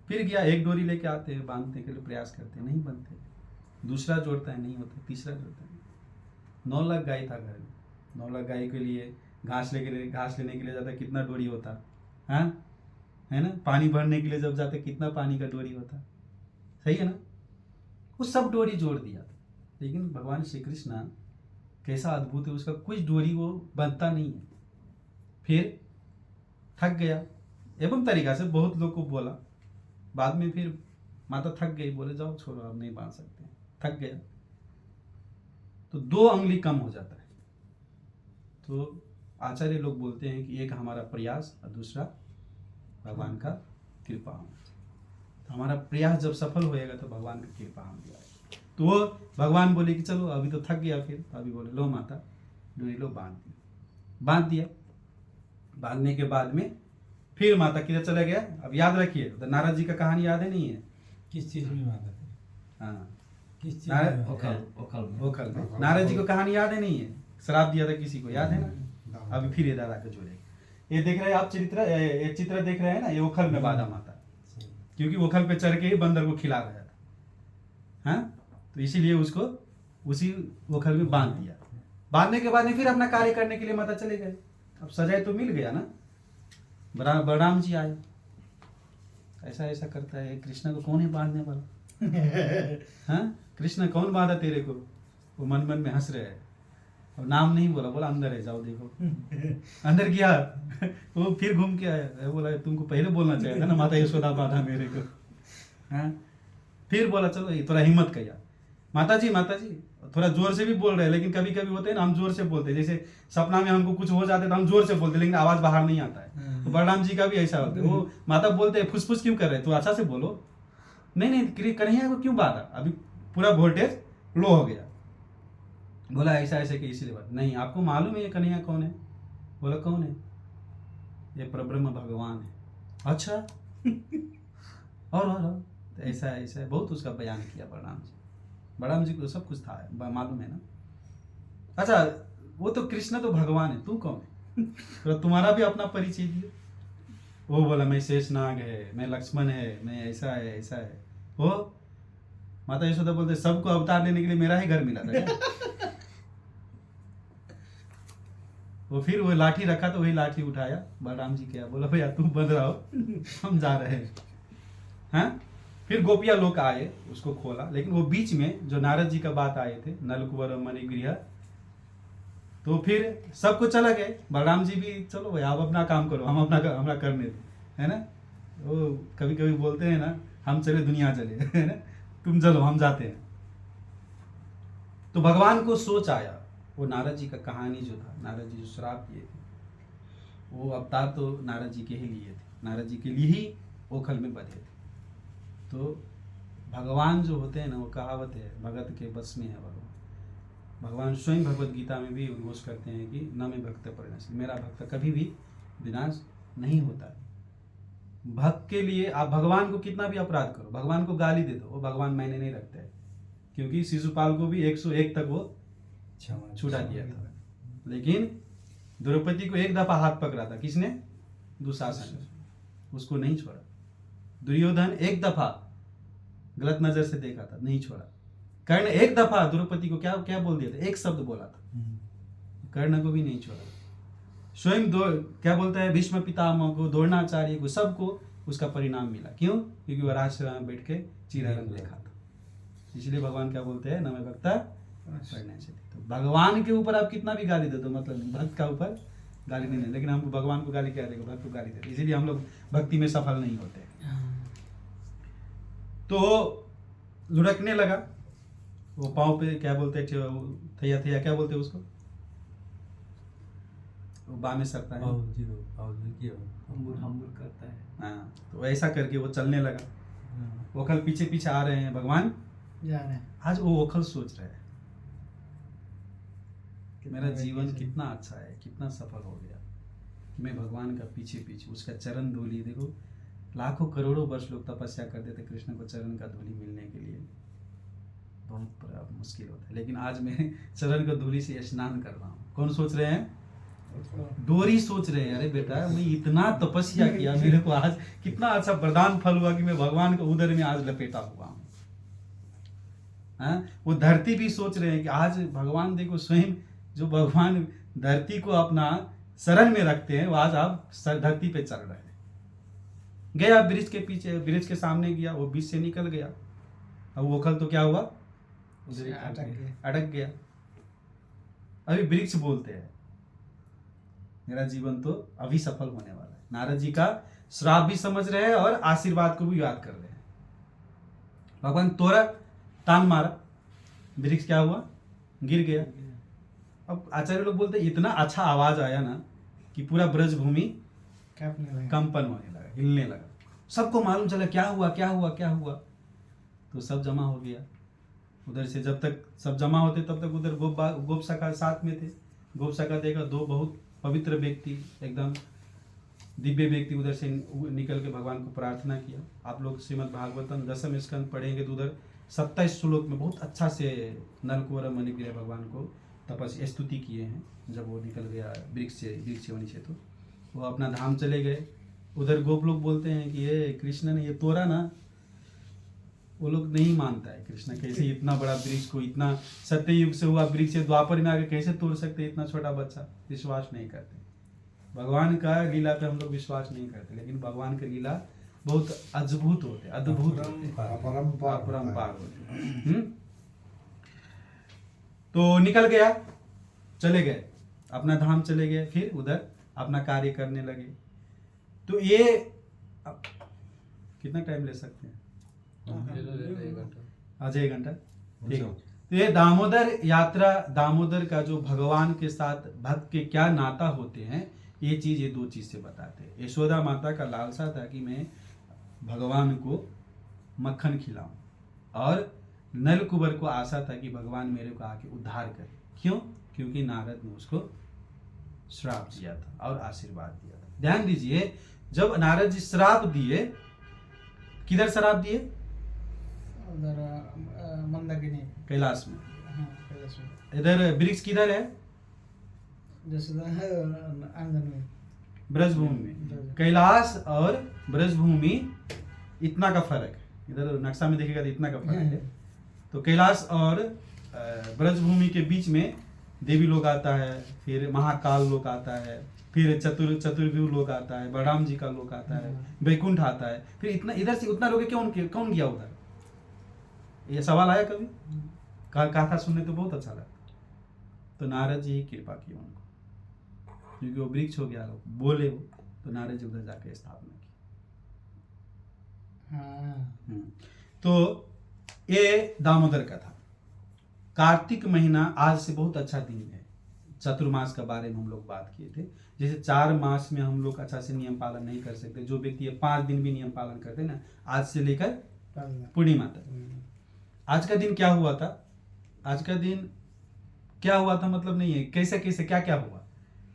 फिर गया, एक डोरी लेके आते हैं, बांधने के लिए प्रयास करते हैं, नहीं बनते। दूसरा जोड़ता है, नहीं होता। तीसरा जोड़ता है। 9 लाख गाय था घर में, 9 लाख गाय के लिए घास लेने के लिए जाता है, कितना डोरी होता है ना। पानी भरने के लिए जब जाते कितना पानी का डोरी होता, सही है ना। वो सब डोरी जोड़ दिया, लेकिन भगवान श्री कृष्ण कैसा अद्भुत है, उसका कुछ डोरी वो बनता नहीं है। फिर थक गया, एवं तरीका से बहुत लोग को बोला, बाद में फिर माता थक गई, बोले जाओ छोड़ो अब नहीं बांध सकते, थक गया। तो 2 अंगुली कम हो जाता है। तो आचार्य लोग बोलते हैं कि एक हमारा प्रयास और दूसरा भगवान का कृपा होना चाहिए। तो हमारा प्रयास जब सफल होएगा तो भगवान की कृपा हम दिया। तो वो भगवान बोले कि चलो अभी तो थक गया। फिर अभी बोले लो माता डोरी लो, बांध दिया। बांधने के बाद में फिर माता किधर चला गया, अब याद रखिए, तो नारद जी का कहानी याद है नहीं है। किस चीज में बात है? हाँ किस चीज नारद- में? ओखल में नारद जी को कहानी याद है नहीं है, श्राप दिया था किसी को, याद है ना। अभी फिर ये दादा को जोड़ेगा। ये देख रहे हैं आप ये चित्र देख रहे हैं ना, ये ओखल में बांधा माता, क्योंकि ओखल पे चढ़ के ही बंदर को खिला रहा था। हाँ, तो इसीलिए उसको उसी ओखल में बांध दिया। बांधने के बाद में फिर अपना कार्य करने के लिए माता चले गए। अब सजाए तो मिल गया ना। बलराम जी आए, ऐसा ऐसा करता है, कृष्ण को कौन है बांधने वाला। हाँ, कृष्ण कौन बांधा तेरे को। वो मन मन में हंस रहे हैं, और नाम नहीं बोला, बोला अंदर है जाओ देखो। अंदर गया, वो फिर घूम के आया, बोला तुमको पहले बोलना चाहिए था ना, माता यशोदा बांधा मेरे को। हाँ, फिर बोला चलो ये थोड़ा हिम्मत किया, माता जी थोड़ा जोर से भी बोल रहे हैं। लेकिन कभी कभी होते हैं ना, हम जोर से बोलते हैं, जैसे सपना में हमको कुछ हो जाता है तो हम जोर से बोलते हैं, लेकिन आवाज बाहर नहीं आता है। तो बलराम जी का भी ऐसा होता है, वो माता बोलते हैं फुसफुस क्यों कर रहे, तो अच्छा से बोलो। नहीं कन्हैया को क्यों बांधा, अभी पूरा वोल्टेज लो हो गया। बोला ऐसा ऐसे कि इसीलिए बात नहीं, आपको मालूम है ये कन्हैया कौन है। बोला कौन है, ये परब्रह्म भगवान है। अच्छा और तो ऐसा ऐसा बहुत उसका बयान किया बलराम जी को सब कुछ था, मालूम है ना। अच्छा, वो तो कृष्ण तो भगवान है, तू कौन है, तो तुम्हारा भी अपना परिचय दियो। वो बोला मैं शेषनाग है, मैं लक्ष्मण है, मैं ऐसा है। वो माता यशोदा बोलते सबको अवतार लेने के लिए मेरा ही घर मिला था क्या? वो फिर वो लाठी रखा तो वही लाठी उठाया, बलराम जी क्या बोला भैया तुम बंद रहो हम जा रहे हैं। हाँ, फिर गोपिया लोग आए, उसको खोला। लेकिन वो बीच में जो नारद जी का बात आए थे, नलकुवर मणिगृह, तो फिर सबको चला गए। बलराम जी भी चलो भाई आप अपना काम करो, हम अपना करने दो, है ना। वो कभी कभी बोलते हैं ना, हम चले दुनिया चले, है ना, तुम चलो हम जाते हैं। तो भगवान को सोच आया वो नारद जी का कहानी जो था, नारद जी जो श्राप दिए थे, वो अवतार तो नारद जी के ही लिए थे, नारद जी के लिए ही ओखल में बधे थे। तो भगवान जो होते हैं ना, वो कहावत है, भगत के बस में है भगवान। भगवान स्वयं भगवत गीता में भी उद्घोष करते हैं कि न में भक्त परिणाश, मेरा भक्त कभी भी विनाश नहीं होता है। भक्त के लिए आप भगवान को कितना भी अपराध करो, भगवान को गाली दे दो, वो भगवान मायने नहीं रखते हैं, क्योंकि शिशुपाल को भी 101 तक वो छुड़ा दिया था। लेकिन द्रौपदी को एक दफा हाथ पकड़ा था, किसने? दुशासन ने, उसको नहीं छोड़ा। दुर्योधन एक दफा गलत नजर से देखा था, नहीं छोड़ा। कर्ण एक दफा द्रौपदी को क्या क्या बोल दिया था, एक शब्द बोला था, कर्ण को भी नहीं छोड़ा। स्वयं क्या बोलता है, भीष्म पितामह को, द्रोणाचार्य को, सबको उसका परिणाम मिला। क्यों? क्योंकि वह राजसभा में बैठ के चिरारंग देखा था। इसलिए भगवान क्या बोलते हैं, नमे भक्ता पढ़ने से। तो भगवान के ऊपर आप कितना भी गाली दे दो, मतलब नहीं, भक्त का ऊपर गाली नहीं, लेकिन हम भगवान को गाली क्या देगा, भक्त को गाली देते, इसीलिए हम लोग भक्ति में सफल नहीं होते। तो लुढ़कने लगा, वो पाँव पे क्या बोलते हैं, थैया थैया क्या बोलते हैं उसको, वो बाँ में सरता है, हम्बुर करता है। हाँ, तो ऐसा करके वो चलने लगा। ओखल पीछे पीछे आ रहे हैं, भगवान जा रहे हैं। आज वो ओखल सोच रहे हैं, मेरा जीवन कितना अच्छा है, कितना सफल हो गया कि मैं भगवान का पीछे पीछे उसका चरण धूली। देखो लाखों करोड़ों वर्ष लोग तपस्या करते थे कृष्ण को चरण का धूली मिलने के लिए, बहुत बड़ा मुश्किल होता है, लेकिन आज मैं चरण का धूली से स्नान कर रहा हूँ। कौन सोच रहे हैं? डोरी सोच रहे हैं, अरे बेटा मैं इतना तपस्या किया, मेरे को आज कितना अच्छा वरदान फल हुआ कि मैं भगवान के उदर में आज लपेटा हुआ हूँ। वो धरती भी सोच रहे हैं कि आज भगवान देखो, स्वयं जो भगवान धरती को अपना शरण में रखते हैं, वो आज आप धरती पे चल रहे हैं। गया ब्रिज के पीछे, ब्रिज के सामने गया, वो बीच से निकल गया। अब वो ओखल तो क्या हुआ, उधर अटक गया। अभी वृक्ष बोलते हैं मेरा जीवन तो अभी सफल होने वाला है। नारद जी का श्राप भी समझ रहे हैं और आशीर्वाद को भी याद कर रहे हैं। भगवान तोरा तान मारा, वृक्ष क्या हुआ, गिर गया। अब आचार्य लोग बोलते हैं इतना अच्छा आवाज आया ना कि पूरा ब्रज भूमि कंपन होने लगा, हिलने लगा। सबको मालूम चला क्या हुआ क्या हुआ क्या हुआ। तो सब जमा हो गया उधर से। जब तक सब जमा होते तब तक उधर गोप सखा साथ में थे। गोप सखा देखा दो बहुत पवित्र व्यक्ति, एकदम दिव्य व्यक्ति उधर से निकल के भगवान को प्रार्थना किया। आप लोग श्रीमद् भागवतम 10वें स्कंद पढ़ेंगे तो उधर 27 श्लोक में बहुत अच्छा से नलकुवर मणिग्रह भगवान को तपस्या स्तुति किए हैं। जब वो निकल गया वृक्ष से होनी से, तो वो अपना धाम चले गए। उधर गोप लोग बोलते हैं कि ये कृष्ण ने ये तोड़ा ना, वो लोग नहीं मानता है कृष्ण कैसे इतना बड़ा वृक्ष को, इतना सत्ययुग से हुआ वृक्ष से द्वापर में आके कैसे तोड़ सकते हैं, इतना छोटा बच्चा। विश्वास नहीं करते भगवान का लीला पे, हम लोग विश्वास नहीं करते, लेकिन भगवान का लीला बहुत अद्भुत होते, अद्भुत होते, अपरंपार होते। तो निकल गया, चले गए अपना धाम, चले गए, फिर उधर अपना कार्य करने लगे। तो ये कितना टाइम ले सकते हैं? आज 1 घंटा, ठीक है। तो ये दामोदर यात्रा, दामोदर का जो भगवान के साथ भक्त के क्या नाता होते हैं, ये चीज, ये 2 चीज से बताते हैं। यशोदा माता का लालसा था कि मैं भगवान को मक्खन खिलाऊं, और नलकुबर को आशा था कि भगवान मेरे को आके उद्धार करे। क्यों? क्योंकि नारद ने उसको श्राप दिया था और आशीर्वाद दिया था। ध्यान दीजिए, जब नारद जी श्राप दिए, किधर श्राप दिए? उधर मंदाकिनी, कैलाश में। हाँ, कैलाश में। इधर वृक्ष किधर है? आंगन में, ब्रजभूमि में। कैलाश और ब्रजभूमि इतना का फर्क है, इधर नक्शा में देखेगा तो इतना का फर्क है। तो कैलाश और ब्रजभूमि के बीच में देवी लोग आता है, फिर महाकाल लोग आता है, फिर चतुर्व्यूह लोग आता है, बलराम जी का लोग आता है, वैकुंठ आता है। फिर इतना इधर से उतना लोग कौन गया उधर? ये सवाल आया कभी? कथा सुनने तो बहुत अच्छा लगा। तो नारद जी ही कृपा की उनको, क्योंकि वो वृक्ष हो गया, बोले वो, तो नारद जी उधर जाके स्थापना की। तो ये दामोदर का था। कार्तिक महीना आज से बहुत अच्छा दिन है, चतुर्मास के बारे में हम लोग बात किए थे। जैसे 4 मास में हम लोग अच्छा से नियम पालन नहीं कर सकते, जो व्यक्ति ये 5 दिन भी नियम पालन करते हैं ना, आज से लेकर पूर्णिमा तक। आज का दिन क्या हुआ था, आज का दिन क्या हुआ था मतलब नहीं है, कैसे कैसे क्या क्या हुआ।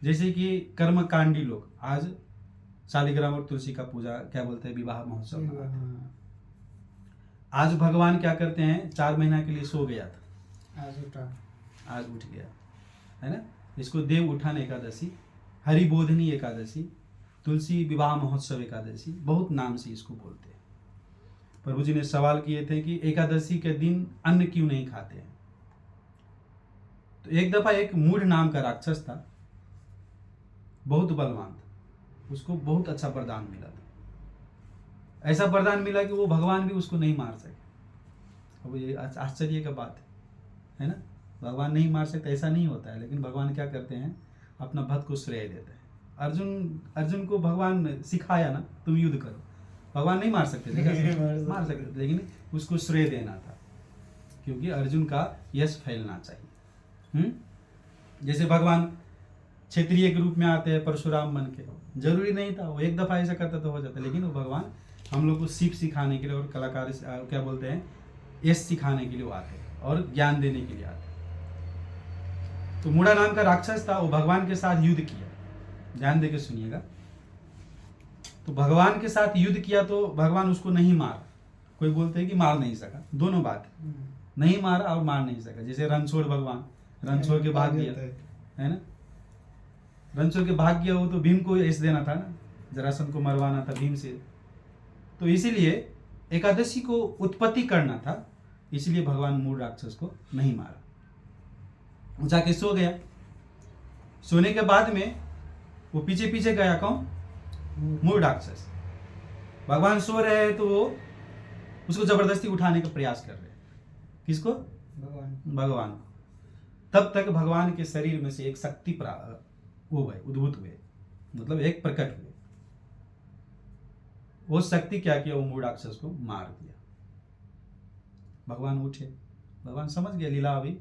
जैसे कि कर्मकांडी लोग आज शालिग्राम और तुलसी का पूजा क्या बोलते हैं, विवाह महोत्सव मनाते हैं। आज भगवान क्या करते हैं, 4 महीना के लिए सो गया था, आज उठ गया, है ना। इसको देव उठान एकादशी, हरिबोधनी एकादशी, तुलसी विवाह महोत्सव एकादशी, बहुत नाम से इसको बोलते हैं। प्रभु जी ने सवाल किए थे कि एकादशी के दिन अन्न क्यों नहीं खाते हैं। तो एक दफा एक मूढ़ नाम का राक्षस था, बहुत बलवान था, उसको बहुत अच्छा वरदान मिला था। ऐसा वरदान मिला कि वो भगवान भी उसको नहीं मार सके। अब ये आश्चर्य का बात है ना, भगवान नहीं मार सकते ऐसा नहीं होता है, लेकिन भगवान क्या करते हैं, अपना भक्त को श्रेय देते हैं। अर्जुन को भगवान सिखाया ना, तुम युद्ध करो, भगवान नहीं मार सकते थे, मार सकते थे, लेकिन उसको श्रेय देना था, क्योंकि अर्जुन का यश फैलना चाहिए। जैसे भगवान क्षेत्रीय के रूप में आते हैं परशुराम बन के, जरूरी नहीं था, वो एक दफा ऐसा करता तो हो जाता, लेकिन वो भगवान हम लोग को सीख सिखाने के लिए और कलाकार क्या बोलते हैं, यश सिखाने के लिए वो आते हैं और ज्ञान देने के लिए आते हैं। तो मूढ़ा नाम का राक्षस था, वो भगवान के साथ युद्ध किया, ध्यान देके सुनिएगा। तो भगवान के साथ युद्ध किया तो भगवान उसको नहीं मारा, कोई बोलते हैं कि मार नहीं सका, दोनों बात है, नहीं मारा और मार नहीं सका। जैसे रणछोड़ भगवान, रणछोड़ के भाग गया, है ना, रणछोड़ के भाग गया, वो तो भीम को यश देना था ना, जरासंध को मरवाना था भीम से। तो इसीलिए एकादशी को उत्पत्ति करना था, इसलिए भगवान मूढ़ राक्षस को नहीं मारा, वो जाके सो गया। सोने के बाद में वो पीछे पीछे गया, कौन, मूढ़ राक्षस। भगवान सो रहे हैं तो वो उसको जबरदस्ती उठाने का प्रयास कर रहे हैं, किसको, भगवान। तब तक भगवान के शरीर में से एक शक्ति उद्भूत हुए, मतलब एक प्रकट हुए। वो शक्ति क्या किया, वो मूढ़ राक्षस को मार दिया। भगवान उठे, भगवान समझ गया लीला अभी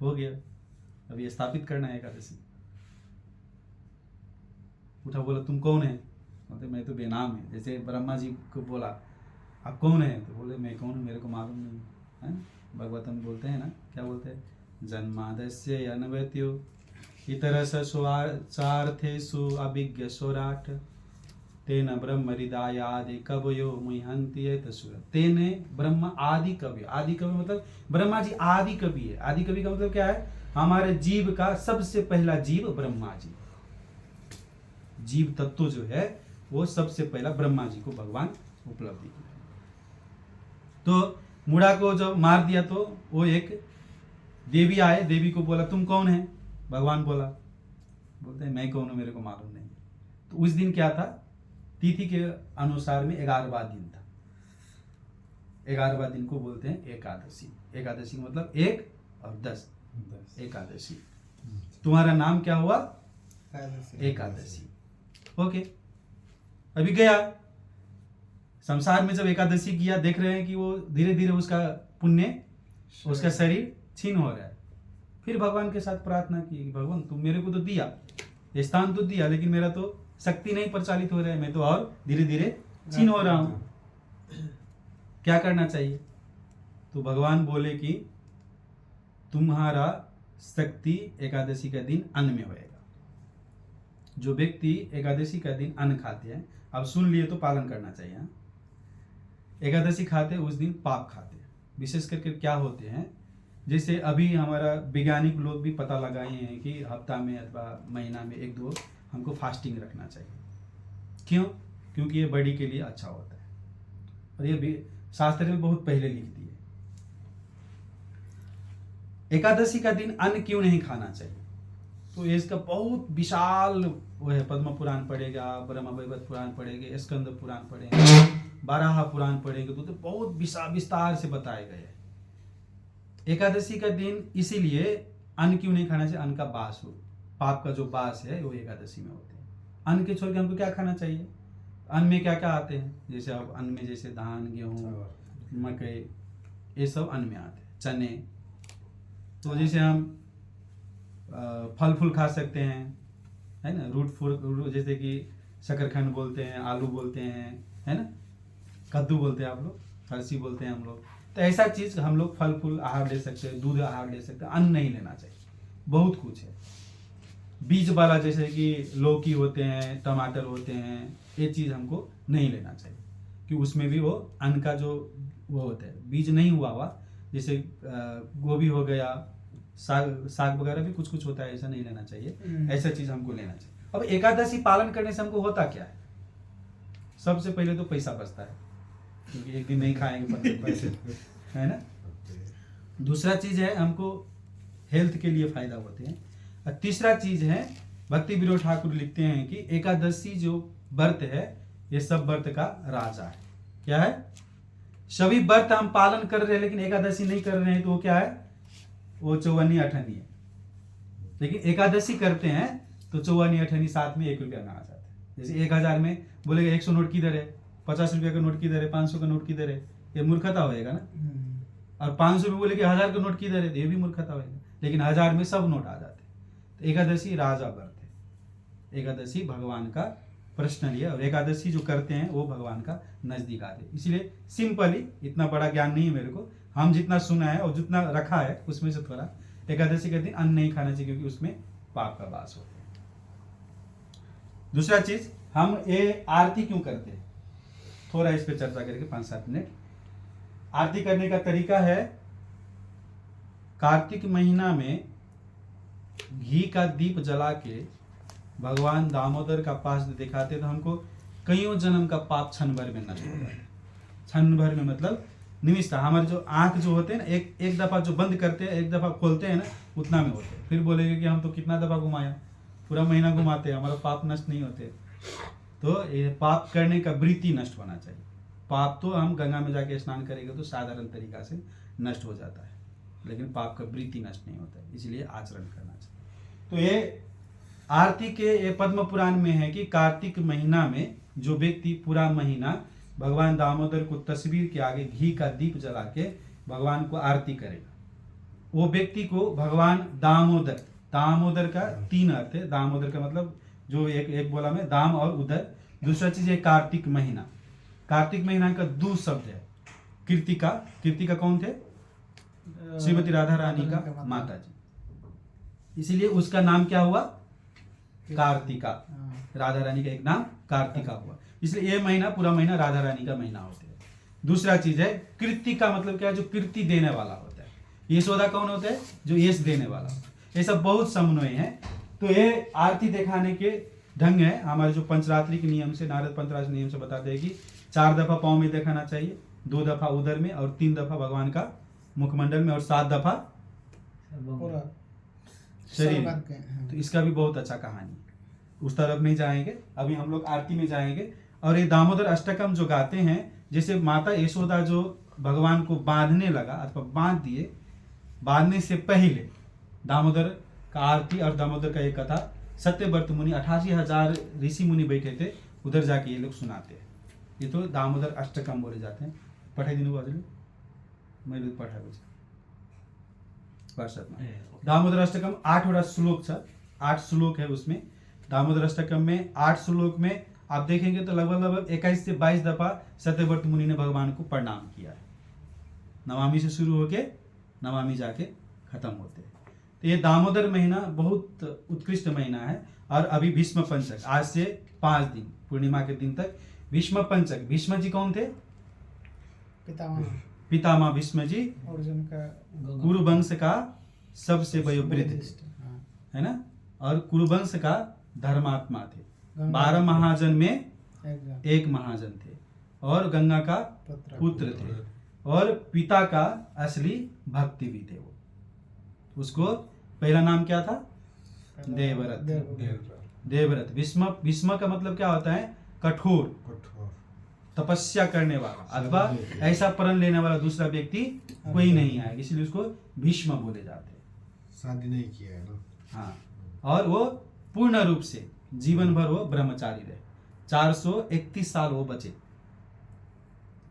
हो गया, अभी स्थापित करना है एकादशी। उठा, बोला तुम कौन है, मतलब मैं तो बेनाम है। जैसे ब्रह्मा जी को बोला आप कौन है, तो बोले मैं कौन हूँ, मेरे को मालूम नहीं है। भगवतम बोलते हैं ना, क्या बोलते हैं, जन्मादस्य अनवत्यो इतरस स्वार्थेषु अभिज्ञ सोराट तेन ब्रह्म हृदयादि कवयो मुह्यन्ति एतसुर। तेने ब्रह्म आदि कवि, आदि कवि मतलब ब्रह्मा जी आदि कवि है। आदि कवि का मतलब क्या है, हमारे जीव का सबसे पहला जीव ब्रह्मा जी, जीव तत्व जो है वो सबसे पहला ब्रह्मा जी को भगवान उपलब्धि किया। तो मूढ़ा को जब मार दिया तो वो एक देवी आए, देवी को बोला तुम कौन है, भगवान बोलते हैं मैं कौन हूं, मेरे को मालूम नहीं। तो उस दिन क्या था, तिथि के अनुसार में 11वां दिन था। 11वां दिन को बोलते हैं एकादशी। एकादशी मतलब 1 और 10 एकादशी। तुम्हारा नाम क्या हुआ, एकादशी। ओके, अभी गया संसार में, जब एकादशी किया, देख रहे हैं कि वो धीरे धीरे उसका पुण्य, उसका शरीर छीन हो रहा है। फिर भगवान के साथ प्रार्थना की, भगवान तुम मेरे को तो दिया, स्थान तो दिया, लेकिन मेरा तो शक्ति नहीं प्रचालित हो रहा है, मैं तो और धीरे धीरे छीन हो रहा हूं, क्या करना चाहिए। तो भगवान बोले कि तुम्हारा शक्ति एकादशी का दिन अन्न में होएगा। जो व्यक्ति एकादशी का दिन अन्न खाते हैं, अब सुन लिए तो पालन करना चाहिए। एकादशी खाते उस दिन पाप खाते हैं। विशेष करके क्या होते हैं, जैसे अभी हमारा वैज्ञानिक लोग भी पता लगाए हैं कि हफ्ता में अथवा महीना में 1-2 हमको फास्टिंग रखना चाहिए। क्यों, क्योंकि ये बॉडी के लिए अच्छा होता है, और ये भी शास्त्र में बहुत पहले लिख दिए। एकादशी का दिन अन्न क्यों नहीं खाना चाहिए, तो इसका बहुत विशाल वो है। पद्म पुराण पढ़ेगा, ब्रह्म वैवर्त पुराण पढ़ेंगे, स्कंद पुराण पढ़ेंगे, बारह पुराण पढ़ेंगे, तो बहुत विस्तार से बताए गए हैं। एकादशी का दिन इसीलिए अन्न क्यों नहीं खाना चाहिए, अन्न का बास हो, पाप का जो बास है वो एकादशी में होते हैं। अन्न के छोड़ के हमको क्या खाना चाहिए, अन्न में क्या क्या आते हैं, जैसे अब अन्न में जैसे धान, गेहूँ, मकई, ये सब अन्न में आते हैं, चने। तो जैसे हम फल फूल खा सकते हैं, है ना, रूट फूड जैसे कि शकरखंड बोलते हैं, आलू बोलते हैं, है ना, कद्दू बोलते हैं आप लोग, फरसी बोलते हैं हम लोग। तो ऐसा चीज़ हम लोग फल फूल आहार ले सकते हैं, दूध आहार ले सकते हैं, अन्न नहीं लेना चाहिए। बहुत कुछ है बीज वाला, जैसे कि लौकी होते हैं, टमाटर होते हैं, ये चीज़ हमको नहीं लेना चाहिए, कि उसमें भी वो अन्न का जो वो होता है, बीज नहीं हुआ हुआ, जैसे गोभी हो गया, साग वगैरह भी कुछ कुछ होता है, ऐसा नहीं लेना चाहिए। ऐसा चीज़ हमको लेना चाहिए। अब एकादशी पालन करने से हमको होता क्या है? सबसे पहले तो पैसा बचता है, क्योंकि एक दिन नहीं खाएंगे पैसे, है ना। दूसरा चीज़ है हमको हेल्थ के लिए फायदा होते हैं। और तीसरा चीज़ है, भक्ति विनोद ठाकुर लिखते हैं कि एकादशी जो व्रत है ये सब व्रत का राजा है। क्या है? सभी व्रत हम पालन कर रहे हैं लेकिन एकादशी नहीं कर रहे हैं, तो वो क्या है? वो चौवन्नी अठन्नी है। लेकिन एकादशी करते हैं तो चौवन्नी अठन्नी साथ में 1 रुपया में आ जाता है। जैसे 1000 में बोलेगा 100 नोट किधर है, 50 रुपया का नोट किधर है, 500 का नोट किधर है, ये मूर्खता होएगा ना। और 500 में बोले कि 1000 का नोट किधर है, तो ये भी मूर्खता होएगा। लेकिन 1000 में सब नोट आ जाते हैं। तो एकादशी राजा व्रत है, एकादशी भगवान का पर्सनली है, और एकादशी जो करते हैं वो भगवान का नजदीक आते हैं। इसलिए सिंपली, इतना बड़ा ज्ञान नहीं है मेरे को, हम जितना सुना है और जितना रखा है उसमें से थोड़ा, एकादशी के दिन अन्न नहीं खाना चाहिए क्योंकि उसमें पाप का वास होता है। दूसरा चीज, हम ये आरती क्यों करते हैं, थोड़ा इस पे चर्चा करके 5-7 मिनट। आरती करने का तरीका है, कार्तिक महीना में घी का दीप जला के भगवान दामोदर का पास दिखाते तो हमको कईयों जन्म का पाप क्षण भर में नष्ट हो जाता है। क्षण भर में मतलब निमिष, हमारे जो आंख जो होते हैं ना, एक दफा जो बंद करते हैं, एक दफा खोलते हैं ना, उतना में होते हैं। फिर बोलेंगे कि हम तो कितना दफा घुमाया, पूरा महीना घुमाते हैं, हमारा पाप नष्ट नहीं होते। तो ये पाप करने का वृत्ति नष्ट होना चाहिए। पाप तो हम गंगा में जाके स्नान करेंगे तो साधारण तरीका से नष्ट हो जाता है, लेकिन पाप का वृत्ति नष्ट नहीं होता है, इसलिए आचरण करना चाहिए। तो ये आरती के ये पद्म पुराण में है कि कार्तिक महीना में जो व्यक्ति पूरा महीना भगवान दामोदर को तस्वीर के आगे घी का दीप जला के भगवान को आरती करेगा, वो व्यक्ति को भगवान दामोदर, दामोदर का 3 अर्थ है। दामोदर का मतलब जो एक बोला मैं, दाम और उदर। दूसरा चीज है कार्तिक महीना। कार्तिक महीना का 2 शब्द है, कृतिका। कृतिका कौन थे? श्रीमती राधा रानी का माता जी, इसीलिए उसका नाम क्या हुआ? कार्तिका। राधा रानी का एक नाम कार्तिका हुआ, इसलिए ये महीना पूरा महीना राधा रानी का महीना होता है। दूसरा चीज है कृतिका, मतलब क्या है? जो कृति देने वाला होता है। यशोदा कौन होता है? जो यश देने वाला होता है। ये सब बहुत समन्वय है। तो ये आरती दिखाने के ढंग है। हमारे जो पंचरात्रि के नियम से, नारद पंचरात्रि नियम से बताते हैं कि 4 दफा पाँव में दिखाना चाहिए, 2 दफा उदर में, और 3 दफा भगवान का मुखमंडल में, और 7 दफा पूरा शरीर में। तो इसका भी बहुत अच्छा कहानी है, उस तरफ नहीं जाएंगे, अभी हम लोग आरती में जाएंगे। और ये दामोदर अष्टकम जो गाते हैं, जैसे माता यशोदा जो भगवान को बांधने लगा अथवा बांध दिए, बांधने से पहले दामोदर का आरती और दामोदर का एक कथा सत्यव्रत मुनि 88,000 ऋषि मुनि बैठे थे, उधर जाके ये लोग सुनाते हैं। ये तो दामोदर अष्टकम बोले जाते हैं। पढ़ाई दिन बाजू मैं पढ़ा दामोदर अष्टकम 8 श्लोक छ, 8 श्लोक है उसमें। दामोदर अष्टकम में 8 श्लोक में आप देखेंगे तो लगभग 21 से 22 दफा सत्यव्रत मुनि ने भगवान को प्रणाम किया है। नवामी से शुरू होके नवामी जाके खत्म होते हैं। तो ये दामोदर महीना बहुत उत्कृष्ट महीना है। और अभी भीष्म पंचक, आज से 5 दिन, पूर्णिमा के दिन तक भीष्म पंचक। भीष्म जी कौन थे? पितामह भीष्म जी, अर्जुन का कुरुवंश का सबसे वयोवृद्ध है ना, और कुरुवंश का धर्मात्मा थे। 12 महाजन में एक महाजन थे, और गंगा का पुत्र थे, और पिता का असली भक्ति भी थे। वो उसको पहला नाम क्या था? देवव्रत। देवव्रत। भीष्म का मतलब क्या होता है? कठोर, तपस्या करने वाला, अथवा ऐसा प्रण लेने वाला दूसरा व्यक्ति कोई नहीं आएगा, इसलिए उसको भीष्म बोले जाते हैं। शादी नहीं किया है ना। हाँ, और वो पूर्ण रूप से जीवन भर वो ब्रह्मचारी रहे। 431 साल वो बचे।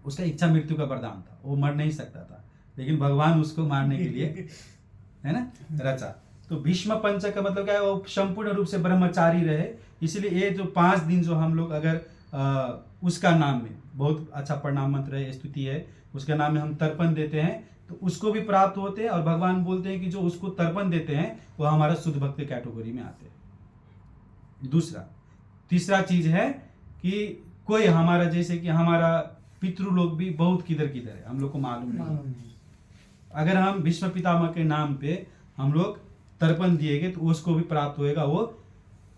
उसका इच्छा मृत्यु का वरदान था, वो मर नहीं सकता था, लेकिन भगवान उसको मारने के लिए है ना रचा। तो भीष्म पंचक का मतलब क्या है, वो संपूर्ण रूप से ब्रह्मचारी रहे। इसलिए ये जो 5 दिन जो हम लोग अगर उसका नाम में बहुत अच्छा प्रणाम मंत्र है, स्तुति है, उसके नाम में हम तर्पण देते हैं तो उसको भी प्राप्त होते हैं। और भगवान बोलते हैं कि जो उसको तर्पण देते हैं वो हमारा शुद्ध भक्त कैटेगरी में आते हैं। तीसरा चीज है कि कोई हमारा, जैसे कि हमारा पितृ लोग भी बहुत किधर किधर है, हम लोग को मालूम नहीं। अगर हम भीष्म पितामह के नाम पे हम लोग तर्पण दिएगे तो उसको भी प्राप्त होएगा। वो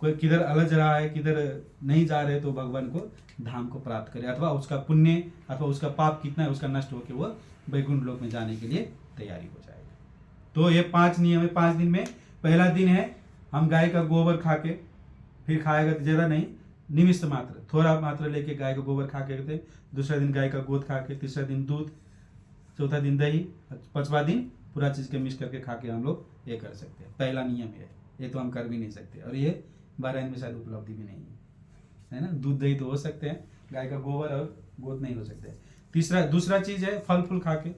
कोई किधर अलझ रहा है, किधर नहीं जा रहे, तो भगवान को धाम को प्राप्त करे, अथवा उसका पुण्य अथवा उसका पाप कितना है उसका नष्ट होकर वो वैकुंठ लोक में जाने के लिए तैयारी हो जाएगा। तो ये 5 नियम है 5 दिन में। पहला दिन है हम गाय का गोबर खा के, फिर खाएगा तो ज़्यादा नहीं, निमिष्ट मात्र थोड़ा मात्र लेके गाय का गोबर खा के करते। दूसरा दिन गाय का गोद खा के, तीसरा दिन दूध, चौथा दिन दही, 5वां दिन पूरा चीज़ के मिक्स करके खा के हम लोग ये कर सकते हैं। पहला नियम ये तो हम कर भी नहीं सकते, और ये 12 में शायद उपलब्धि भी नहीं है ना। दूध दही तो हो सकते हैं, गाय का गोबर और गोद नहीं हो सकते। दूसरा चीज़ है फल फूल खा के,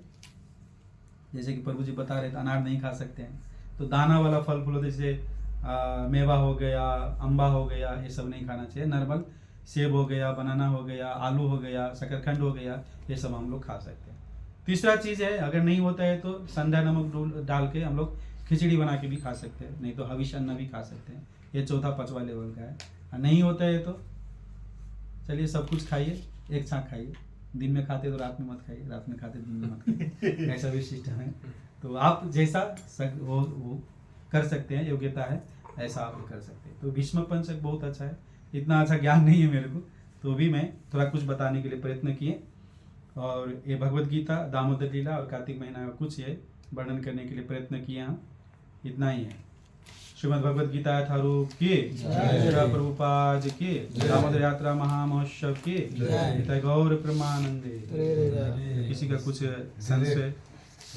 जैसे कि प्रभु जी बता रहे थे अनार नहीं खा सकते हैं, तो दाना वाला फल फूल जैसे मेवा हो गया, अम्बा हो गया, ये सब नहीं खाना चाहिए। नॉर्मल सेब हो गया, बनाना हो गया, आलू हो गया, शकरकंद हो गया, ये सब हम लोग खा सकते हैं। तीसरा चीज़ है अगर नहीं होता है तो संध्या नमक डाल के हम लोग खिचड़ी बना के भी खा सकते हैं, नहीं तो हविष अन्न भी खा सकते हैं। ये 4था 5वां लेवल का है। और नहीं होता है तो चलिए सब कुछ खाइए, एक साथ खाइए। दिन में खाते तो रात में मत खाइए, रात में खाते दिन में मत खाइए, ऐसा भी सिस्टम है। तो आप जैसा वो कर सकते हैं, योग्यता है ऐसा आप कर सकते हैं। तो भीष्म पंचक बहुत अच्छा है। इतना अच्छा ज्ञान नहीं है मेरे को, तो भी मैं थोड़ा कुछ बताने के लिए प्रयत्न किए। और ये भगवत गीता, दामोदर लीला और कार्तिक महीना का कुछ ये वर्णन करने के लिए प्रयत्न किए हम। इतना ही है। श्रीमद् भगवत गीता यथारूप की जय, प्रभुपाद की, दामोदर यात्रा महामहोत्सव की जय, गौर प्रेमानंदे। किसी का कुछ संशय